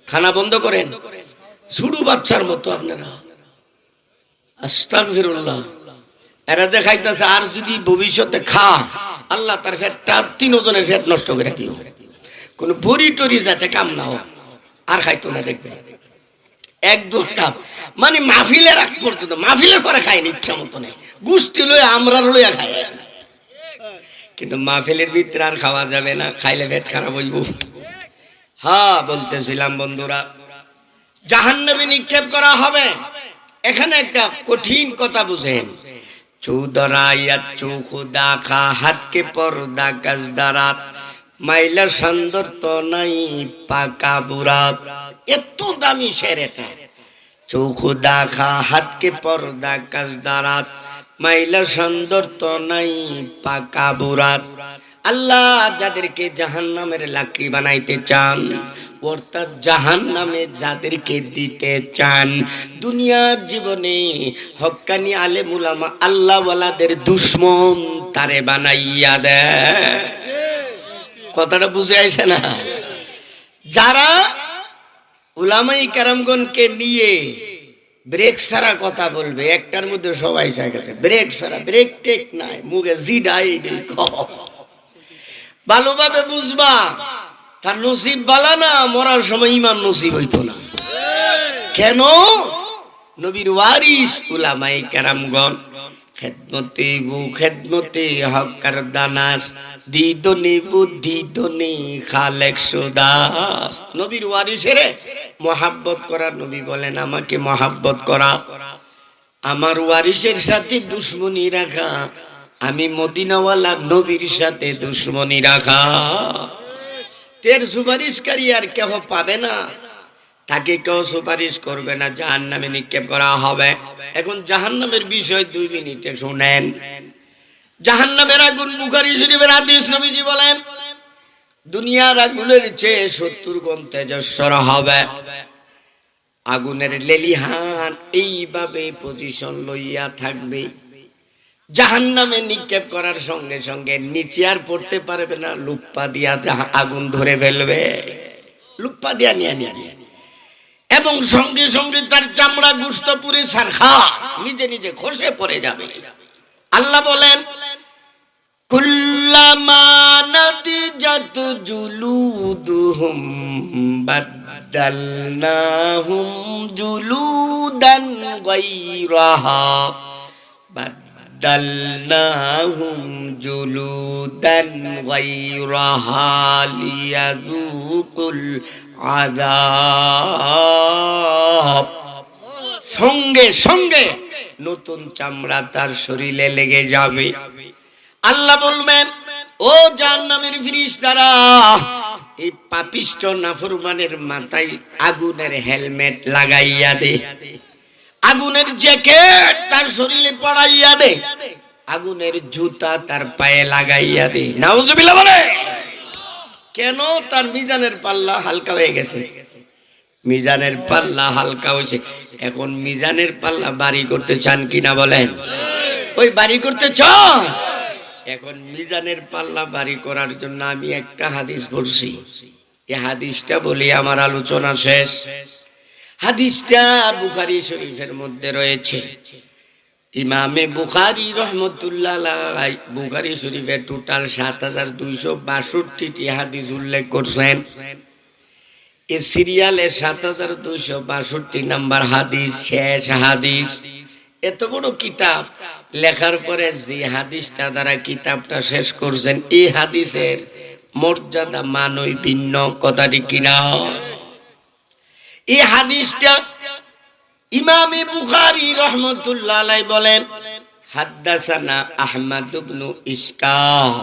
খানা বন্ধ করেন, ছোট বাচ্চার মতো আপনারা। আস্তাগফিরুল্লাহ। এরা যে খাইতেছে, আর যদি ভবিষ্যতে খা, আল্লাহ তার পেটটা 3 জনের পেট নষ্ট করে দিও। কোন বড়ি টরি যাতে কাম না হোক, আর খাইতো না। দেখবে 1-2 কাপ, মানে মাহফিলের আগ পর্যন্ত, মাহফিলের পরে খায়নি, ইচ্ছা মতো নেই, গুষ্টি লইয়া আমরা লইয়া খাই। কিন্তু মাহফিলের ভিতরে আর খাওয়া যাবে না, খাইলে পেট খারাপ হইব। হ্যাঁ, বলতেছিলাম বন্ধুরা, জাহান্নামে নিক্ষেপ করা হবে। এখানে একটা কঠিন কথা বুঝেন। চৌদরায়াত চৌখুদা খা হাতকে পর্দা কাজদারাত মাইলা সুন্দর তো নাই পাকা বুরাত। এত দামি শের এটা। চৌখুদা খা হাতকে পর্দা কাজদারাত মাইলা সুন্দর তো নাই পাকা বুরাত। আল্লাহ যাদেরকে জাহান্নামের লাকড়ি বানাইতে চান, অর্থাৎ জাহান্নামে যাদেরকে দিতে চান, দুনিয়ার জীবনে হক্কানি আলেম উলামা আল্লাহওয়ালাদের দুশমন তারে বানাইয়া দেয়। কথাটা বুঝে আইছে না? যারা উলামায়ে কেরামগণকে নিয়ে ব্রেক ছাড়া কথা বলবে, একটার মধ্যে সবাই চাই গেছে ব্রেক ছাড়া, ব্রেক টেক নাই, মুখে জিডাই ভালোভাবে বুঝবা তার নসিব বালা না, মরার সময় ইমান নসিব হইতো না। কেন? নবীর ওয়ারিস উলামায়ে কেরামগণ খেদমতে হক্কার দানাস দিদনে বুদ্ধিদনে খালেক সুদাস। নবীর ওয়ারিসেরে মহাব্বত করা, নবী বলেন আমাকে মহাব্বত করা, আমার ওয়ারিসের সাথে দুশ্মনী রাখা, আমি মদিনাওয়ালা নবীর সাথে দুশ্মনী রাখা। তের সুপারিশকারী আর কেহ পাবে না, তাকে কেউ সুপারিশ করবে না, জাহান্নামে নিক্ষেপ করা হবে। এখন জাহান্নামের বিষয় 2 মিনিটে শুনেন। জাহান্নামের আগুন বুখারী শরীফের হাদিস, নবীজি বলেন দুনিয়ার আগুনের চেয়ে 70 গুণ তেজস্বর হবে। আগুনের লেলিহান এইভাবে পজিশন লইয়া থাকবে, জাহান্নামে নিক্ষেপ করার সঙ্গে সঙ্গে নিচে আর পড়তে পারবে না, লুপ্পা দিয়া আগুন ধরে ফেলবে, লুপ্পা দিয়া নিয়ে এবং সঙ্গে সঙ্গে তার চামড়া গোশত পুরে সারখা নিজে নিজে খসে পড়ে যাবে। আল্লাহ বলেন কুল্লামা নাদিজাত জুলুদুহুম বাদদালনাহুম জুলুদান গায়রাহা বাদদালনাহুম জুলুদান গায়রাহা লিয়াযুকুল আযাব। সঙ্গে সঙ্গে নতুন চামড়া তার শরীরে লেগে যাবে। আল্লাহ বলবেন ও জাহান্নামের ফেরেশতারা, এই পাপিষ্ঠ নাফরমানের মাথায় আগুনের হেলমেট লাগাইয়া দে, আগুনের জ্যাকেট তার শরীরে পরাইয়া দে, আগুনের জুতা তার পায়ে লাগাইয়া দে। নাউজুবিল্লাহ বলে। কেন? তার মিজানের পাল্লা হালকা হয়ে গেছে, মিজানের পাল্লা হালকা হয়েছে। এখন মিজানের পাল্লা বাড়ি করতে চান কিনা বলেন? ওই বাড়ি করতে চান? এখন মিজানের পাল্লা বাড়ি করার জন্য আমি একটা হাদিস পড়ছি, এই হাদিসটা বলি আমার আলোচনা শেষ। হাদিসটা বুখারী শরীফের মধ্যে রয়েছে। ইমামে বুখারী রাহমাতুল্লাহ আলাইহি বুখারী শরীফে টোটাল 7262টি হাদিস উল্লেখ করছেন। এই সিরিয়ালে 7262 নাম্বার হাদিস, শেষ হাদিস। এত বড় কিতাব লেখার পরে যে হাদিসটা দ্বারা কিতাবটা শেষ করছেন, এই হাদিসের মর্যাদা মানই ভিন্ন, কথাটি কিনা? এই হাদিসটা ইমামে বুখারী রাহমাতুল্লাহ আলাইহি বলেন হাদ্দাসানা আহমদ ইবনে ইসহাক।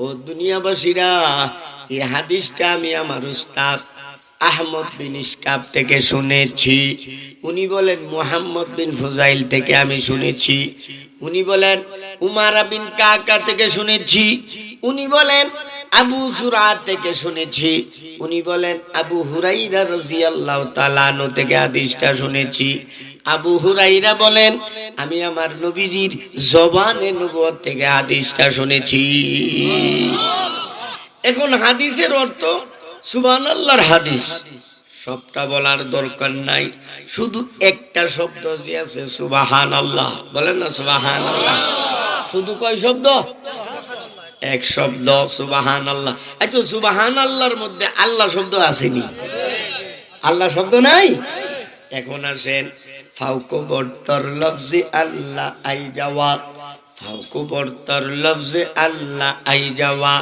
ও দুনিয়াবাসীরা, এই হাদিসটা আমি আমার উস্তাদ আহমদ বিন ইসহাক থেকে শুনেছি। উনি বলেন মুহাম্মদ বিন ফুজাইল থেকে আমি শুনেছি। উনি বলেন উমার বিন কাকা থেকে শুনেছি। উনি বলেন আবু যুরা থেকে শুনেছি। উনি বলেন আবু হুরাইরা রাদিয়াল্লাহু তাআলা আনহু থেকে হাদিসটা শুনেছি। আবু হুরাইরা বলেন আমি আমার নবীজির জবানে নবুয়ত থেকে হাদিসটা শুনেছি। এখন হাদিসের অর্থ সুবহানাল্লাহর হাদিস, সবটা বলার দরকার নাই, শুধু একটা শব্দ যে আছে সুবহানাল্লাহ, বলেন না সুবহানাল্লাহ। শুধু কয় শব্দ? এক শব্দ সুবহানাল্লাহ। আচ্ছা সুবহানাল্লাহর মধ্যে আল্লাহ শব্দ আসেনি? আল্লাহ শব্দ নাই? এখন আসেন ফাউকু বর্তর লফজে আল্লাহ আই যাওয়া, ফাউকু বর্তর লফজে আল্লাহ আই যাওয়া,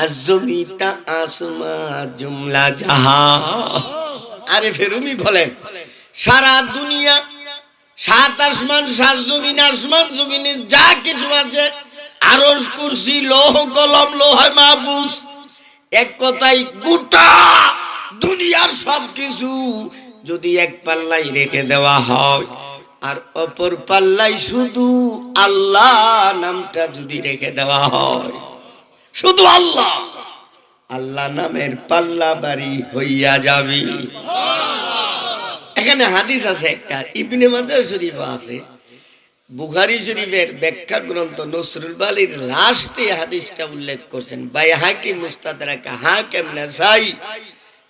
আজমিতা আসমা জুমলা জাহা। আরে ফেরুমি বলেন সারা দুনিয়া, 7 আসমান 7 জমিন, আসমান জমিনে যা কিছু আছে, আরশ কুরসি লৌহ কলম লৌহে মাহফুজ, এক কথায় গোটা দুনিয়ার সবকিছু যদি এক পাল্লায় রেখে দেওয়া হয়, আর অপর পাল্লায় শুধু আল্লাহ নামটা যদি রেখে দেওয়া হয়, শুধু আল্লাহ, আল্লাহ নামের পাল্লা বাড়ি হইয়া যাবে। এখানে হাদিস আছে একটা, ইবনে মাজাহ শরীফ আছে, বুখারী শরীফের ব্যাখ্যা গ্রন্থ নসরুল বালির লাস্টে হাদিসটা উল্লেখ করছেন। বাইহাকি, মুস্তাদরাক হাকিম, নাসাই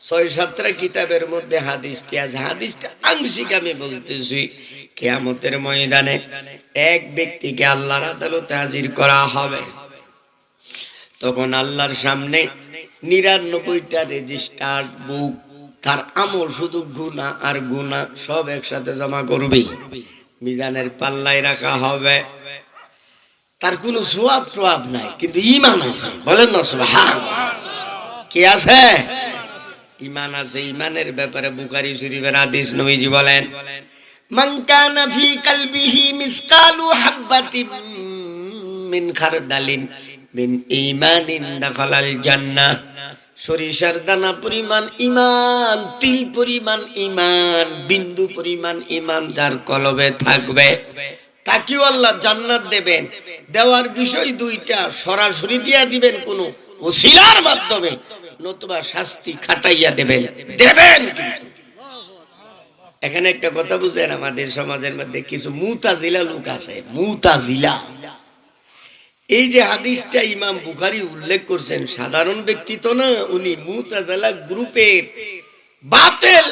৬-৭টা কিতাবের মধ্যে হাদিসটি আছে। হাদিসটা আংশিক আমি বলতেছি। কিয়ামতের ময়দানে এক ব্যক্তিকে আল্লাহর আদালতে হাজির করা হবে। তখন আল্লাহর সামনে ৯৯টা রেজিস্টার্ড বুক, তার আমল শুধু গুনাহ আর গুনাহ সব একসাথে জমা করবে, মিজানের পাল্লায় রাখা হবে। তার কোনো সওয়াব টওয়াব নাই, কিন্তু ঈমান আছে। বলেন না সুবহানাল্লাহ। কি আছে? ঈমান আছে। ঈমানের ব্যাপারে বুখারী শরীফের হাদিস, নবীজি বলেন, মান কানা ফি কলবিহি মিসকালু হাববাতিন মিন খারদালিন মিন ঈমানিন দাখালাল জান্নাহ। সরিষার দানা পরিমাণ ঈমান, তিল পরিমাণ ঈমান, বিন্দু পরিমাণ ঈমান যার কলবে থাকবে, তাকেও আল্লাহ জান্নাত দেবেন। দেওয়ার বিষয় দুইটা, সরাসরি দিয়া দিবেন কোন ওসিলার মাধ্যমে, নতুবা শাস্তি খাটাইয়া দেবেন। কিন্তু এখানে একটা কথা বুঝেন, আমাদের সমাজের মধ্যে কিছু মুতাজিলা লোক আছে। মুতাজিলা, এই যে হাদিসটা ইমাম বুখারী উল্লেখ করছেন, সাধারণ ব্যক্তি তো না, উনি মুতাজিলা গ্রুপের বাতিল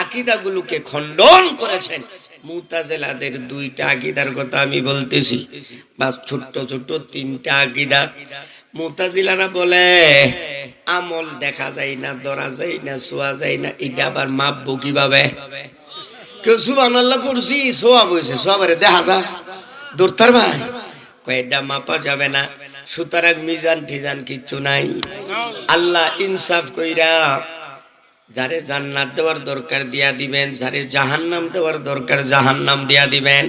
আকীদাগুলোকে খণ্ডন করেছেন। মুতাজিলাদের দুইটা আকীদার কথা আমি বলতেছি, বা ছোট্ট ছোট্ট 3টা আকীদা। মুতাজিলারা বলে আমল দেখা যায় না, ধরা যায় না, ছোঁয়া যায় না, এটা আবার মাপবো কিভাবে? কেউ সুবহানাল্লাহ পড়ছি, সওয়াব হইছে, সওয়ারে দেখা যায়, দূরতার ভাই কয়টা মাপা যাবে না। সুতরাং মিজান ঠিজান কিচ্ছু নাই। আল্লাহ ইনসাফ কইরা যারে জান্নাত দেওয়ার দরকার দিয়া দিবেন, যারে জাহান্নাম দেওয়ার দরকার জাহান্নাম দিয়া দিবেন।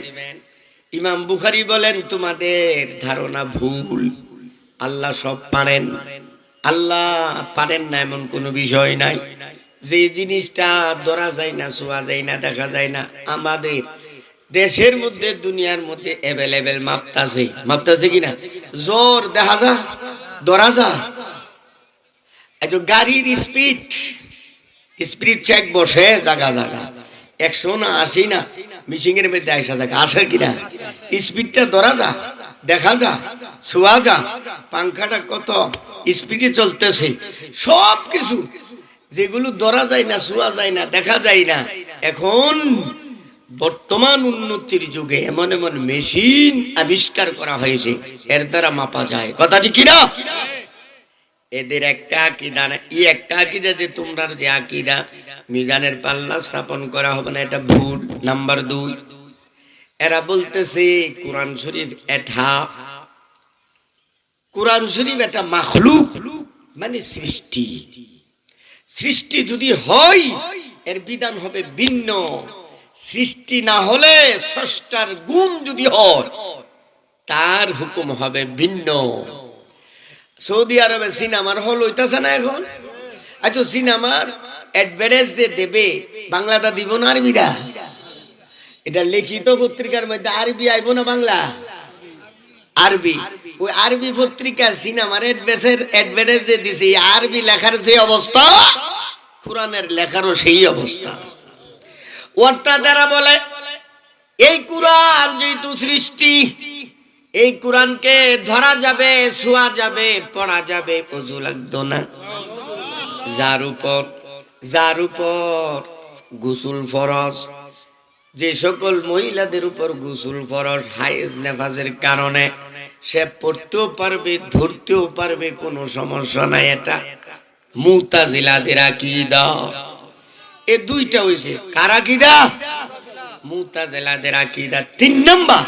ইমাম বুখারী বলেন, তোমাদের ধারণা ভুল। আল্লাহ সব পারেন। আল্লাহ পারেন না এমন কোনো বিষয় নাই। যে জিনিসটা ধরা যায় না, ছোঁয়া যায় না, দেখা যায় না, আমাদের দেশের মধ্যে, দুনিয়ার মধ্যে অ্যাভেলেবেল মাপতাছে কিনা? জোর দেখা যা, ধরা যা। গাড়ির স্পিড চেক বসে জায়গা 100 না 80 না, মিশিং এর মধ্যে 100 জায়গা আসে কিনা? স্পিডটা ধরা যা, দেখা যা, ছোঁয়া যা, পাংখাটা কত স্পিডে চলতেছে, সব কিছু যেগুলো ধরা যায় না, ছোঁয়া যায় না, দেখা যায় না, এখন বর্তমান উন্নতির যুগে এমন এমন মেশিন আবিষ্কার করা হয়েছে, এর দ্বারা মাপা যায়। কথা ঠিক কিনা? এদের একটা আকীদা না, একটা আকীদা যে তোমরা যে আকীদা মিজানের পাল্লা স্থাপন করা হবে না, এটা ভুল। নাম্বার 2, এরা বলতেছে কোরআন শরীফ এটা মাখলুক, মানে সৃষ্টি যদি হয় এর বিধান হবে ভিন্ন। সৃষ্টি না হলে স্রষ্টার গুণ যদি হয় তার হুকুম হবে ভিন্ন। সৌদি আরবে সিনেমার হল হইতাছে না এখন? আচ্ছা, সিনেমার অ্যাডভার্টাইজ দেবে, বাংলাটা দিব না আরবিটা? এটা লিখিত পত্রিকার মধ্যে আরবি আইব না বাংলা? আরবি। ওই আরবি পত্রিকা সিনেমার অ্যাডভার্টাইজ দিছে, আরবি লেখার যে অবস্থা, কোরআনের লেখারও সেই অবস্থা। অর্থাৎ তারা বলে এই কোরআন যেহেতু সৃষ্টি, এই কোরআনকে ধরা যাবে, ছোঁয়া যাবে, পড়া যাবে, ওযু লাগতো না। যার উপর গোসল ফরজ, যে সকল মহিলাদের উপর গোসল ফরজ হায়েজ নেফাজের কারণে, সে পড়তেও পারবে, ধরতেও পারবে, কোনো সমস্যা নাই। এটা মুতাজিলাদের আকীদা। এই দুইটা হইছে কার আকীদা? মুতাজিলাদের আকীদা। 3 নাম্বার,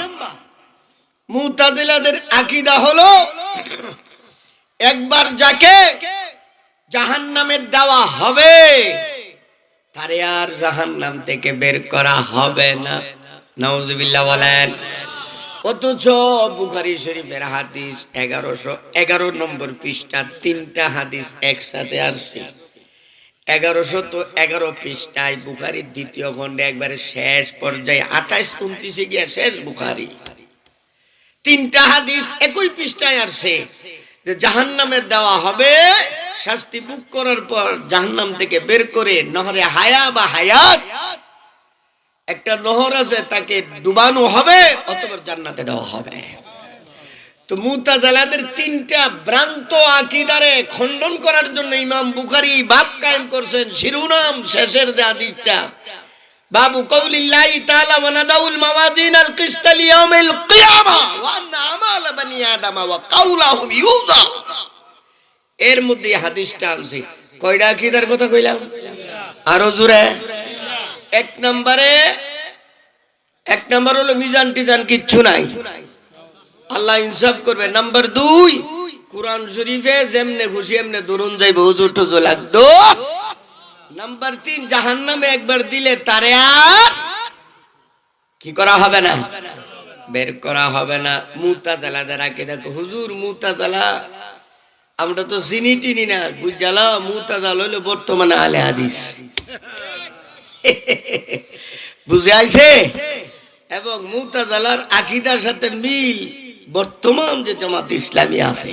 মুতাজিলাদের আকীদা হলো একবার যাকে জাহান্নামে দেওয়া হবে তারে আর জাহান্নাম থেকে বের করা হবে না। নাউজুবিল্লাহ বলেন। অথচ বুখারী শরীফের হাদিস 1111 নম্বর পৃষ্ঠা 3টা হাদিস একসাথে আসছে। 1111 পৃষ্ঠায় বুখারীর 2য় খণ্ডে একবারে শেষ পর্যায়ে 28-29 গিয়া শেষ বুখারী। 3টা হাদিস একই পৃষ্ঠায় আসছে যে জাহান্নামে দেওয়া হবে, শাস্তি ভোগ করার পর জাহান্নাম থেকে বের করে নহরে হায়া বা হায়াত একটা নহর আছে, তাকে ডুবানো হবে অথবা জান্নাতে দেওয়া হবে। তো মুতাজিলাদের তিনটা ভ্রান্ত আকীদারে খণ্ডন করার জন্য ইমাম বুখারী বাব কায়েম করছেন। শিরোনাম শেষের যে হাদিসটা, বাবু কওলিল্লাহি তাআলা ওয়া নাদাউল মাওয়াজিনাল কিসতা লিয়াউমিল কিয়ামা ওয়া আন্না আমালা বানি আদম ওয়া কাওলাহুম ইউযা, এর মধ্যে হাদিসটা আনছি। কয়টা আকীদার কথা কইলাম? আরো জোরে। এক নম্বর হলো মিজান টিজান কিচ্ছু নাই, আল্লাহ ইনসাফ করবে। নাম্বার 2, কোরআন শরীফে যেমনে খুশি এমনে দরুন যাইব, হুজুর টুজুর লাগতো। নাম্বার 3, জাহান্নামে একবার দিলে তারে আর কি করা হবে না, বের করা হবে না। মুতাজিলাদের আকীদা, হুজুর মুতাজিলা আমরা তো চিনি টিনি না, বুঝালা মুতাজিলা হইলো বর্তমানে আলে হাদিস। বুঝে আইছে? এবং মুতাজিলার আকীদার সাথে মিল বর্তমান যে জামাত ইসলামী আছে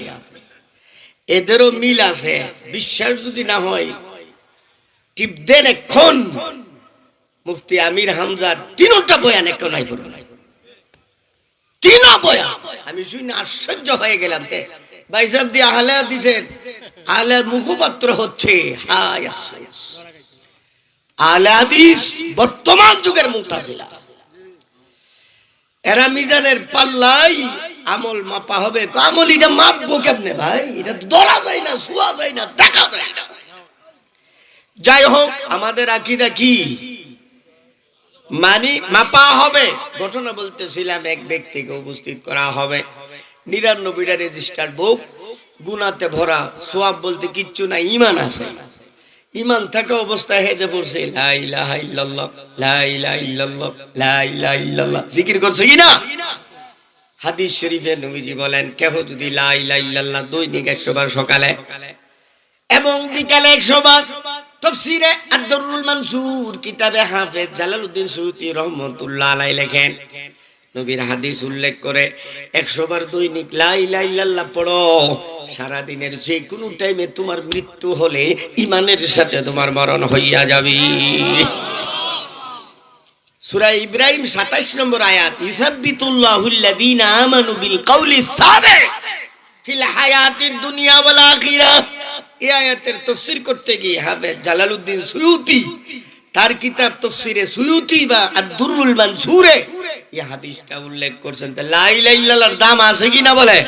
এদেরও মিল আছে। বিশ্বাস যদি না হয় টিপ দেন এখন, মুফতি আমির হামজার 3টা বয়ান এখন নাই পড়ো, 3 বয়ান আমি শুনে আশ্চর্য হয়ে গেলাম। ভাই সাহেব দিয়ে আহলে হাদিসের আহলে মুখপাত্র হচ্ছে, হায় আফসোস, আহলে হাদিস বর্তমান যুগের মুতাজিলা। এরা মিজানের পাল্লাই আমল মাপা হবে। আমল এটা মাপবো কেমনে ভাই? এটা ধরা যায় না, ছোঁয়া যায় না, দেখা যায় না। যাই হোক, আমাদের আকীদা কি মানি মাপা হবে। ঘটনা বলতেছিলাম, এক ব্যক্তিকে উপস্থিত করা হবে, 99টা রেজিস্টার বুক, গুনাতে ভরা, সওয়াব বলতে কিচ্ছু না, ঈমান আছে। ঈমান থাকা অবস্থায় হেজে পড়ছে লা ইলাহা ইল্লাল্লাহ, লা ইলাহা ইল্লাল্লাহ, লা ইলাহা ইল্লাল্লাহ জিকির করছে কিনা? হাদিস শরীফে নবীজি বলেন, কেহ যদি লা ইলাহা ইল্লাল্লাহ দৈনিক 100 বার সকালে এবং বিকালে 100 বার, তাফসীরে আদ-দুররুল মানসুর কিতাবে হাফেজ জালালউদ্দিন সুয়ুতী রাহমাতুল্লাহ আলাইহি লেখেন, নবীর হাদিস উল্লেখ করে 100 বার দৈনিক লা ইলাহা ইল্লাল্লাহ পড়ো, সারা দিনের যে কোনো টাইমে তোমার মৃত্যু হলে ঈমানের সাথে তোমার মরণ হইয়া যাবে। সূরা ইব্রাহিম 27 নম্বর আয়াত, ইউসাব্বিতুল্লাহুল্লাযীনা আমানু বিল কাউলি সাবিত ফিল হায়াতিদ দুনিয়া ওয়াল আখিরাহ। এই আয়াতের তাফসীর করতে গিয়ে হাফেজ জালালউদ্দিন সুয়ুতী তার কিতাব তাফসীরে সুয়ুতী বা আদ-দুররুল মানসুরে এই হাদিসটা উল্লেখ করেছেন। লা ইলাহা ইল্লাল্লাহর দাম আছে কিনা বলে?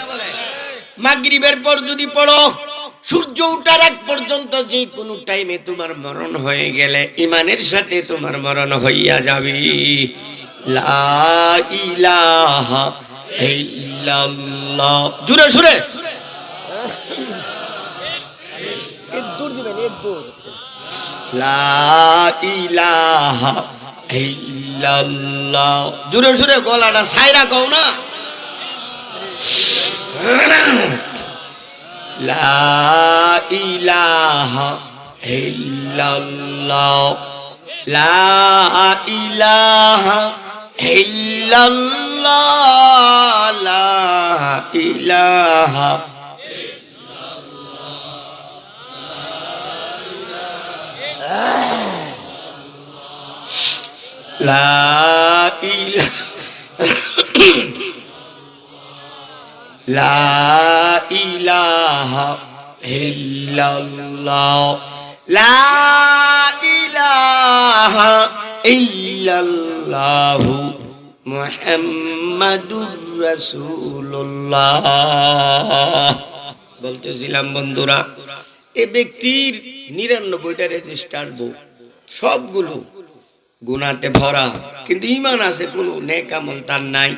মাগরিবের পর যদি পড়ো, সূর্য ওঠার আগ পর্যন্ত যে কোনো টাইমে তোমার মরণ হয়ে গেলে ঈমানের সাথে তোমার মরণ হইয়া যাবে। লা ইলাহা ইল্লাল্লাহ, জোরে জোরে লা ইলাহা ইল্লাল্লাহ, জোরে জোরে গলাটা সাইরা কও না। লা ইলাহা ইল্লাল্লাহ, লা ইলাহা ইল্লাল্লাহ, লা ইলাহা লা ইলাহা ইল্লাল্লাহ, লা ইলাহা ইল্লাল্লাহ, মুহাম্মাদুর রাসূলুল্লাহ। বলতেছিলাম বন্ধুরা, এই ব্যক্তির 99টা রেজিস্টার বুক, সবগুলো গুনাতে ভরা, কিন্তু ঈমান আছে, কোনো নেক আমল তার নাই।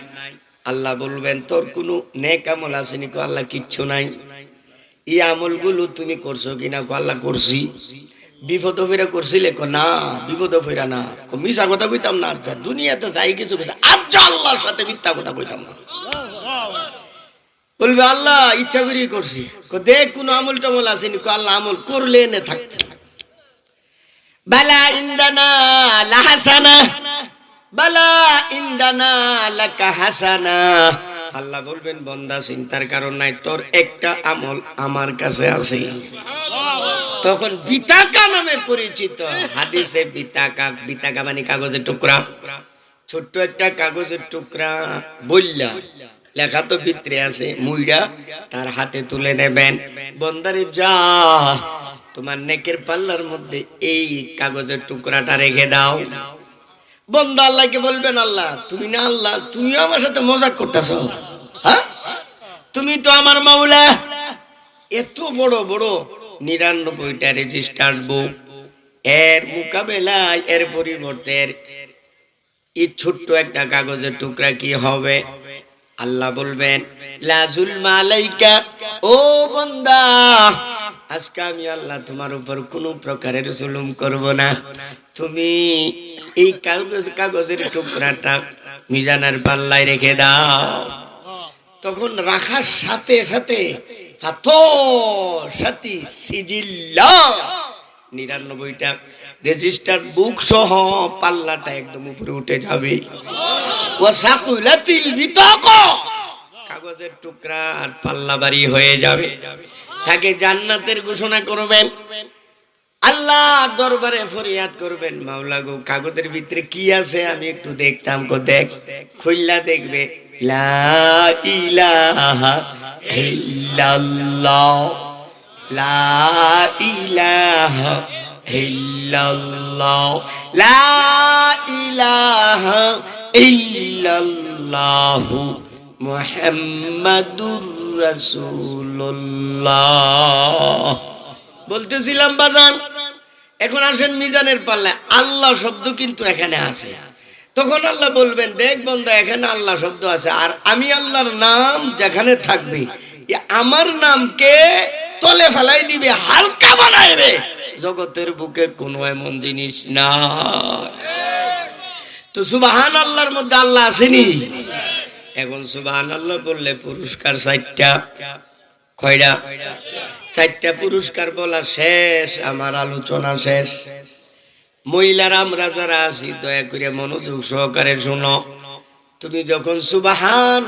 আল্লাহ বলবেন, তোর কোনো নেক আমল আসেনি? কো আল্লাহ কিচ্ছু নাই। এই আমলগুলো তুমি করছো কিনা? কো আল্লাহ করছি। বিপদ ফেরা করছিলে? কো না, বিপদ ফেরা না। কো মিছা কথা কইতাম না? আচ্ছা, দুনিয়াতে যাই কিছু আচ্ছা আল্লাহর সাথে মিথ্যা কথা কইতাম না। বলবে আল্লাহ ইচ্ছা করি করছি। কো দেখ কোন আমল টামল আসেনি? কো আল্লাহ আমল করলে এনে থাকতে। বালা ইনদানা লাহাসানা, বালা ইনদানা লাকা হাসানা, আল্লাহ বলবেন বান্দা চিন্তার কারণ নাই, তোর একটা আমল আমার কাছে আছে। তখন বিতাকা নামে পরিচিত, হাদিসে বিতাকা, বিতাকা মানে কাগজের টুকরা, ছোট্ট একটা কাগজের টুকরা বললা লেখা তো ভিতরে আছে, মুইরা তার হাতে তুলে নেবেন, বন্দারে যা তোমার নেকের পাল্লার মধ্যে এই কাগজের টুকরাটা রেখে দাও। বন্দা আল্লাহকে বলবেন, আল্লাহ তুমি না আল্লাহ, তুমিও আমার সাথে মজাক করতেছ, হ্যাঁ? তুমি তো আমার মাওলা। এত বড় বড় 99টা রেজিস্টার্ড বুক, এর মোকাবেলায় এর পরিবর্তে এই ছোট্ট একটা কাগজের টুকরা কি হবে? আল্লাহ বলবেন, লা যুলমা আলাইকা, ও বান্দা আজকে আমি আল্লাহ তোমার উপর কোনো প্রকারের জুলুম করব না। তুমি এই কাগজের টুকরাটা মিজানের পাল্লায় রেখে দাও। তখন রাখার সাথে সাথে 99টা রেজিস্টার বুক সহ পাল্লাটা একদম উপরে উঠে যাবে। কাগজের টুকরা আর পাল্লা বাড়ি হয়ে যাবে। তাকে জান্নাতের ঘোষণা করবেন, আল্লাহ দরবারে ফরিয়াদ করবেন, মাওলা গো কাগজের ভিতরে কি আছে আমি একটু দেখতাম। দেখ, খুললা দেখবে, লা ইলাহা ইল্লাল্লাহ, লা ইলাহা ইল্লাল্লাহ, লা ইলাহা ইল্লাল্লাহ মুহাম্মাদুর রাসূলুল্লাহ। বলতেছিলাম বাজান, এখন আসেন মিজানের পাল্লায় আল্লাহ শব্দ কিন্তু এখানে আছে। তখন আল্লাহ বলবেন, দেখ বন্ধু এখানে আল্লাহ শব্দ আছে, আর আমি আল্লাহর নাম যেখানে থাকবে আমার নামকে তলে ফেলাই দিবে, হালকা বানাইবে। জগতের বুকে কোনো এমন জিনিস না। তো সুবহান আল্লাহর মধ্যে আল্লাহ আসেনি। এখন সুবহান আল্লাহ বললে পুরস্কার 4টা। কয়টা? 4টা পুরস্কার বলা শেষ, আমার আলোচনা শেষ। মহিলারা আমরা যারা আছি দয়া করে মনোযোগ সহকারে শুনো। তুমি যখন সুবহান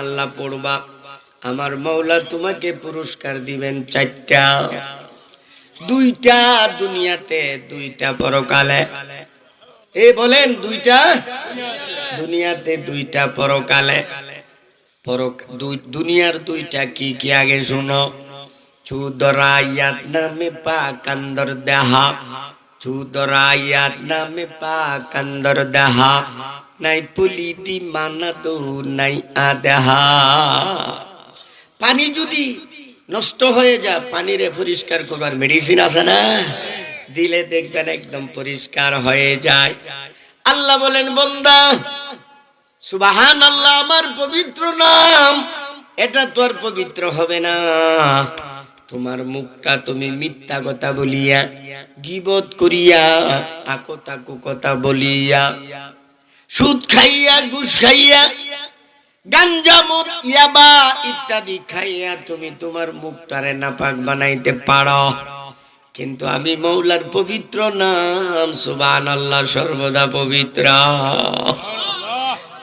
আল্লাহ পড়বা, আমার মাওলা তোমাকে পুরস্কার দিবেন 4টা। 2টা দুনিয়াতে, 2টা পরকালে। এ বলেন 2টা দুনিয়াতে, 2টা পরকালে। দুনিয়ার 2টা কি কি আগে শুনো। চুদরায়াত নামে পাক আন্দর দেহা, চুদরায়াত নামে পাক আন্দর দেহা, নাই পুলিদি মানা দো নাই আদেহা। পানি যদি নষ্ট হয়ে যায়, পানিরে পরিষ্কার করবার মেডিসিন আছে না, দিলে দেখবেন একদম পরিষ্কার হয়ে যায়। আল্লাহ বলেন, বান্দা সুবহান আল্লাহ আমার পবিত্র নাম, এটা তো আর পবিত্র হবে না। তোমার মুখটা তুমি মিথ্যা কথা বলিয়া, গীবত করিয়া, আকো তাকো কথা বলিয়া, সুদ খাইয়া, ঘুষ খাইয়া, গাঞ্জা মদ ইয়াবা ইত্যাদি খাইয়া তুমি তোমার মুখটারে নাপাক বানাইতে পারো। কিন্তু আমি মৌলার পবিত্র নাম সুবহানাল্লাহ সর্বদা পবিত্র।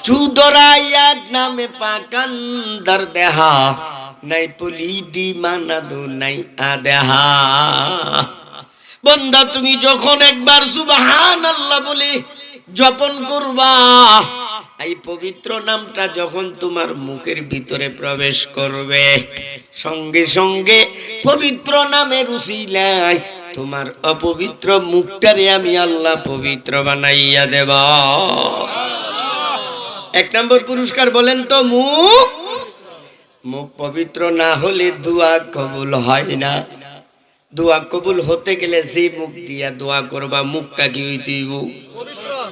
চুদরায়াত নামে পাকান্দর দেহা, নাই পুলিদি মানাদু নাই আদেহা। বান্দা তুমি যখন একবার সুবহানাল্লাহ বলে জপন করবা, এই পবিত্র নামটা যখন তোমার মুখের ভিতরে প্রবেশ করবে, সঙ্গে সঙ্গে পবিত্র নামের উসিলায় তোমার অপবিত্র মুখটারে আমি আল্লাহ পবিত্র বানাইয়া দেব। 1 নম্বর পুরস্কার বলেন তো, মুখ পবিত্র না হলে দোয়া কবুল হয় না। দোয়া কবুল হতে গেলে যে মুখ দিয়া দোয়া করবা, মুখটা কি হইতে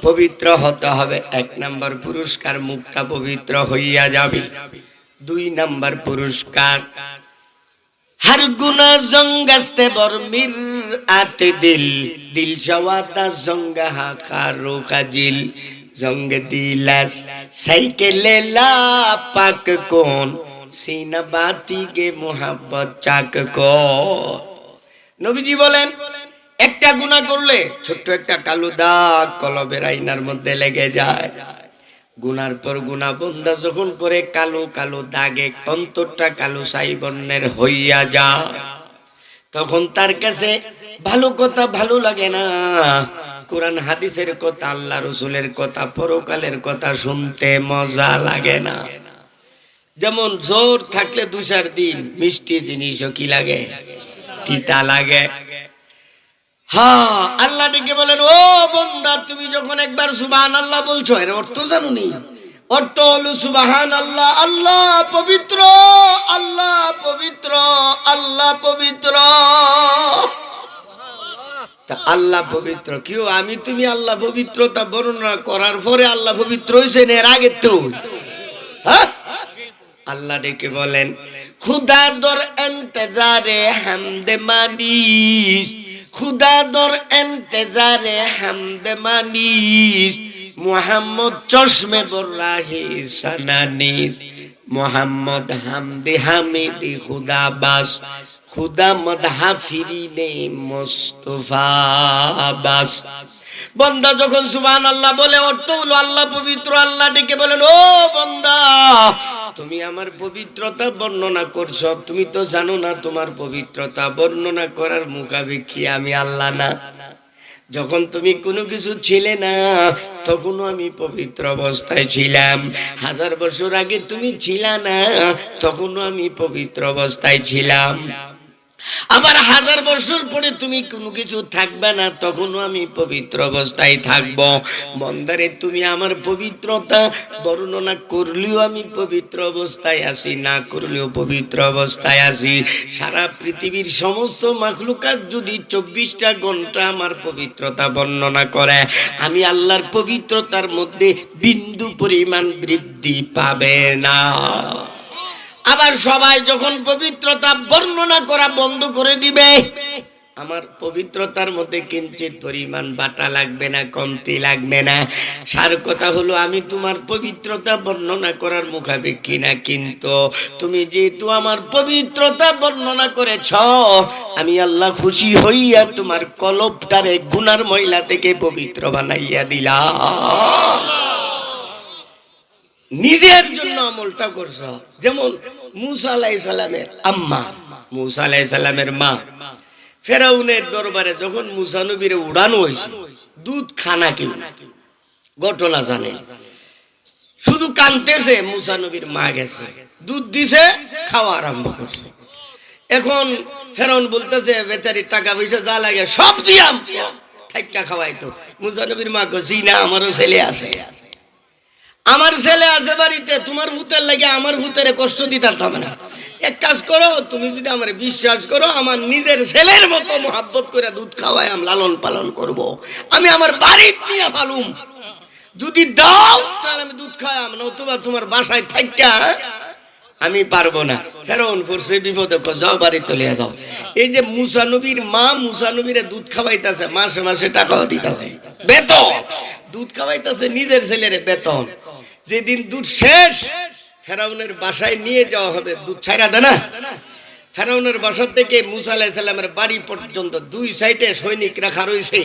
পবিত্র হতে হবে। 1 নম্বর পুরস্কার, মুখটা পবিত্র হইয়া যাবে। 2 নম্বর পুরস্কার, हर गुना जंगस्ते बरमिर आते दिल शवाता जंगहा खारो खाजिल जंग दिलास साइकेले ला पाक कोन सीना बाती गे मोहब्बत चाक को। নবীজি বলেন, একটা গুনাহ করলে ছোট্ট একটা কালো দাগ কলবের আয়নার মধ্যে লেগে যায়। গুনার পর গুনাহ বান্দা যখন করে কালো কালো দাগে অন্তরটা কালো ছাই বর্ণের হইয়া যায়, তখন তার কাছে ভালো কথা ভালো লাগে না, কোরআন হাদিসের কথা, আল্লাহ রাসূলের কথা, পরকালের কথা শুনতে মজা লাগে না। যেমন জ্বর থাকলে 2-4 দিন মিষ্টি জিনিসও কি লাগে, তিতা লাগে। হ্যাঁ, আল্লাহ ডেকে বলেন, ও বান্দা তুমি যখন একবার সুবহানাল্লাহ বলছো, এর অর্থ জানোনি? অর্থ হলো সুবহানাল্লাহ, আল্লাহ পবিত্র, আল্লাহ পবিত্র, আল্লাহ পবিত্র। তা আল্লাহ পবিত্র কেউ আমি তুমি আল্লাহ পবিত্রতা বর্ণনা করার পরে আল্লাহ পবিত্র হয়েছেন এর আগে তো? হ্যাঁ, আল্লাহ ডেকে বলেন, খুদা দর ইন্তজারে হামদে মানিস, খুদা দর ইন্তজারে হামদে মানিস, মুহাম্মদ চশমে বরাহি সানানিস, মুহাম্মদ হামদে হামিদি খুদা বাস, খুদা মদহা ফিরিনে মুস্তাফা বাস। বান্দা যখন সুবহানাল্লাহ বলে অর্থ হলো আল্লাহ পবিত্র। আল্লাহ ডেকে বলেন, ও বান্দা তুমি আমার পবিত্রতা বর্ণনা করছো, তুমি তো জানো না তোমার পবিত্রতা বর্ণনা করার মুখাপেক্ষী আমি আল্লাহ না? যখন তুমি কোনো কিছু ছিলে না তখনও আমি পবিত্র অবস্থায় ছিলাম, 1000 বছর আগে তুমি ছিলা না তখনও আমি পবিত্র অবস্থায় ছিলাম, আবার 1000 বছর পরে তুমি কোনো কিছু থাকবে না তখনও আমি পবিত্র অবস্থায় থাকবো। বন্দারে তুমি আমার পবিত্রতা বর্ণনা করলেও আমি পবিত্র অবস্থায় আছি, না করলেও পবিত্র অবস্থায় আছি। সারা পৃথিবীর সমস্ত মাখলুকাত যদি 24টা ঘন্টা আমার পবিত্রতা বর্ণনা করে, আমি আল্লাহর পবিত্রতার মধ্যে বিন্দু পরিমাণ বৃদ্ধি পাবে না। আবার সবাই যখন পবিত্রতা বর্ণনা করা বন্ধ করে দিবে, আমার পবিত্রতার মধ্যে কিঞ্চিত পরিমাণ বাটা লাগবে না, কমতি লাগবে না। সার কথা হলো আমি তোমার পবিত্রতা বর্ণনা করার মুখাপেক্ষী না, কিন্তু তুমি যেহেতু আমার পবিত্রতা বর্ণনা করেছ, আমি আল্লাহ খুশি হইয়া তোমার কলবটারে গুনার ময়লা থেকে পবিত্র বানাইয়া দিলাম। নিজের জন্য আমলটা করছ। যেমন মুসা আলাইহিস সালামের আম্মা, মুসা আলাইহিস সালামের মা ফেরাউনের দরবারে যখন মুসা নবীরে উড়ানো হয়েছে, দুধ খানা কেউ ঘটনা জানে, শুধু কানতেছে, মুসা নবীর মা গেছে দুধ দিছে, খাওয়া আরম্ভ করছে। এখন ফেরাউন বলতেছে বেচারি টাকা পয়সা যা লাগে সব দিয়াম, থাইকা খাওয়াইতো। মুসা নবীর মা কইছে না, আমারও ছেলে আছে, আমার ছেলে আছে বাড়িতে, তোমার ভূতের লাগে আমার ভূতের কষ্ট দিতে হবে না। এক কাজ করো, তুমি যদি আমার বিশ্বাস করো, আমার নিজের ছেলের মতো মহাব্বত করে দুধ খাওয়াই আমি লালন পালন করব, আমি আমার বাড়ির নিয়ে পালুম, যদি দাও তাহলে আমি দুধ খাওয়াম, নতুবা তোমার বাসায় থাইকা আমি পারবো না। ফেরাউন পড়ছে বিপদে, যাও বাড়ি চলে যাও। এই যে মুসা নবীর মা মুসা নবীরে দুধ খাওয়াইতেছে, মাসে মাসে টাকাও দিতেছে, বেতন দুধ খাওয়াইতেছে নিজের ছেলের বেতন। যেদিন দুধ শেষ, ফেরাউনের বাসায় নিয়ে যাওয়া হবে, দুধ ছাইরা দেয় না। ফেরাউনের বাসা থেকে মুসা আলাইহিস সালামের বাড়ি পর্যন্ত 2 সাইডে সৈনিক রাখা রয়েছে,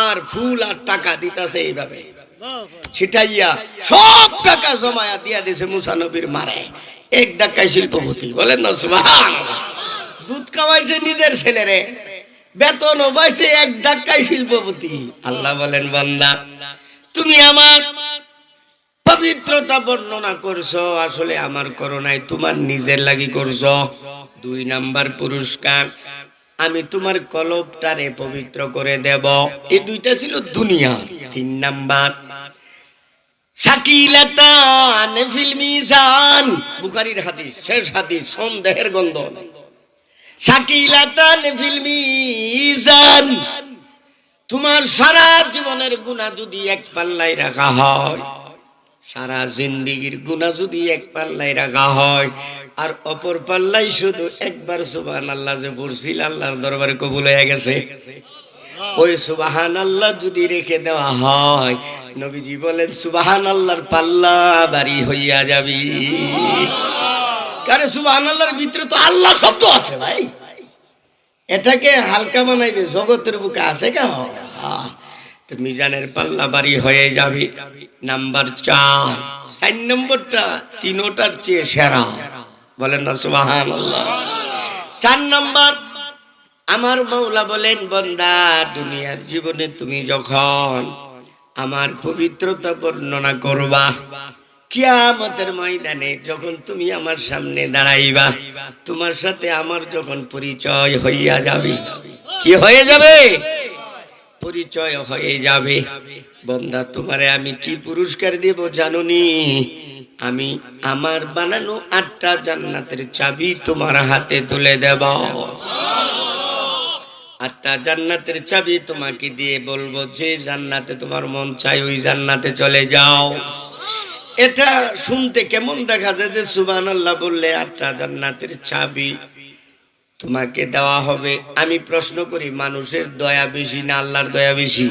আর ফুল আর টাকা দিতেছে, এইভাবে ছিটাইয়া সব টাকা জমায়া দিয়া দিয়েছে মুসা নবীর মারে। এক ধাক্কায় শিল্পপতি, বলেন না সুবহানাল্লাহ। দুধ খাওয়াইছে নিজের ছেলেরে, বেতনও পাইছে, এক ধাক্কায় শিল্পপতি। আল্লাহ বলেন, বান্দা তুমি আমার পবিত্রতা বর্ণনা করছো, আসলে আমার করো নাই, তোমার নিজের লাগি করছো। 2 নাম্বার পুরস্কার, আমি তোমার কলবটারে পবিত্র করে দেব। এই 2টা ছিল দুনিয়া। 3 নাম্বার, সাকিলাতান ফিল মিজান, বুখারীর হাদিস, শেষ হাদিস, সন্দেহের গন্ধ। সাকিলাতান ফিল মিজান, তোমার সারা জীবনের গুনাহ যদি এক পাল্লায় রাখা হয়, সারা জিন্দেগীর গুনাহ যদি এক পাল্লায় রাখা হয়, আর অপর পাল্লাই শুধু একবার সুবহানাল্লাহ যে পড়ছিল, আল্লাহর দরবারে কবুল হয়ে গেছে, ওই সুবহানাল্লাহ যদি রেখে দেওয়া হয়, নবীজি বলেন সুবহানাল্লাহর পাল্লা ভারী হইয়া যাবে। কারণ সুবহানাল্লাহর ভিতরে তো আল্লাহ শব্দ আছে ভাই, এটাকে হালকা বানাইবে জগতের বুকে আছে কেন? তো মিজানের পাল্লা বাড়ি হয়ে যাবে। নাম্বার 4, 4 নম্বরটা তিনোটার চেয়ে সেরা, বলেন না সুবহানাল্লাহ। 4 নম্বর, আমার মাওলা বলেন, বান্দা দুনিয়ার জীবনে তুমি যখন আমার পবিত্রতা বর্ণনা করবা, কিয়ামতের ময়দানে যখন তুমি আমার সামনে দাঁড়াইবা, তোমার সাথে আমার যখন পরিচয় হইয়া যাবে, কি হয়ে যাবে? পরিচয় হয়ে যাবে। বান্দা তোমারে আমি কি পুরস্কার দেব জানোনি? আমি আমার বানানো 8টা জান্নাতের চাবি তোমার হাতে তুলে দেব। 8টা জান্নাতের চাবি তোমাকে দিয়ে বলবো, যে জান্নাতে তোমার মন চাই ওই জান্নাতে চলে যাও। এটা শুনতে কেমন দেখা যায় যে সুবহানাল্লাহ বললে 8টা জান্নাতের চাবি তোমাকে দেওয়া হবে। আমি প্রশ্ন করি, মানুষের দয়া বেশি না আল্লাহর দয়া বেশি?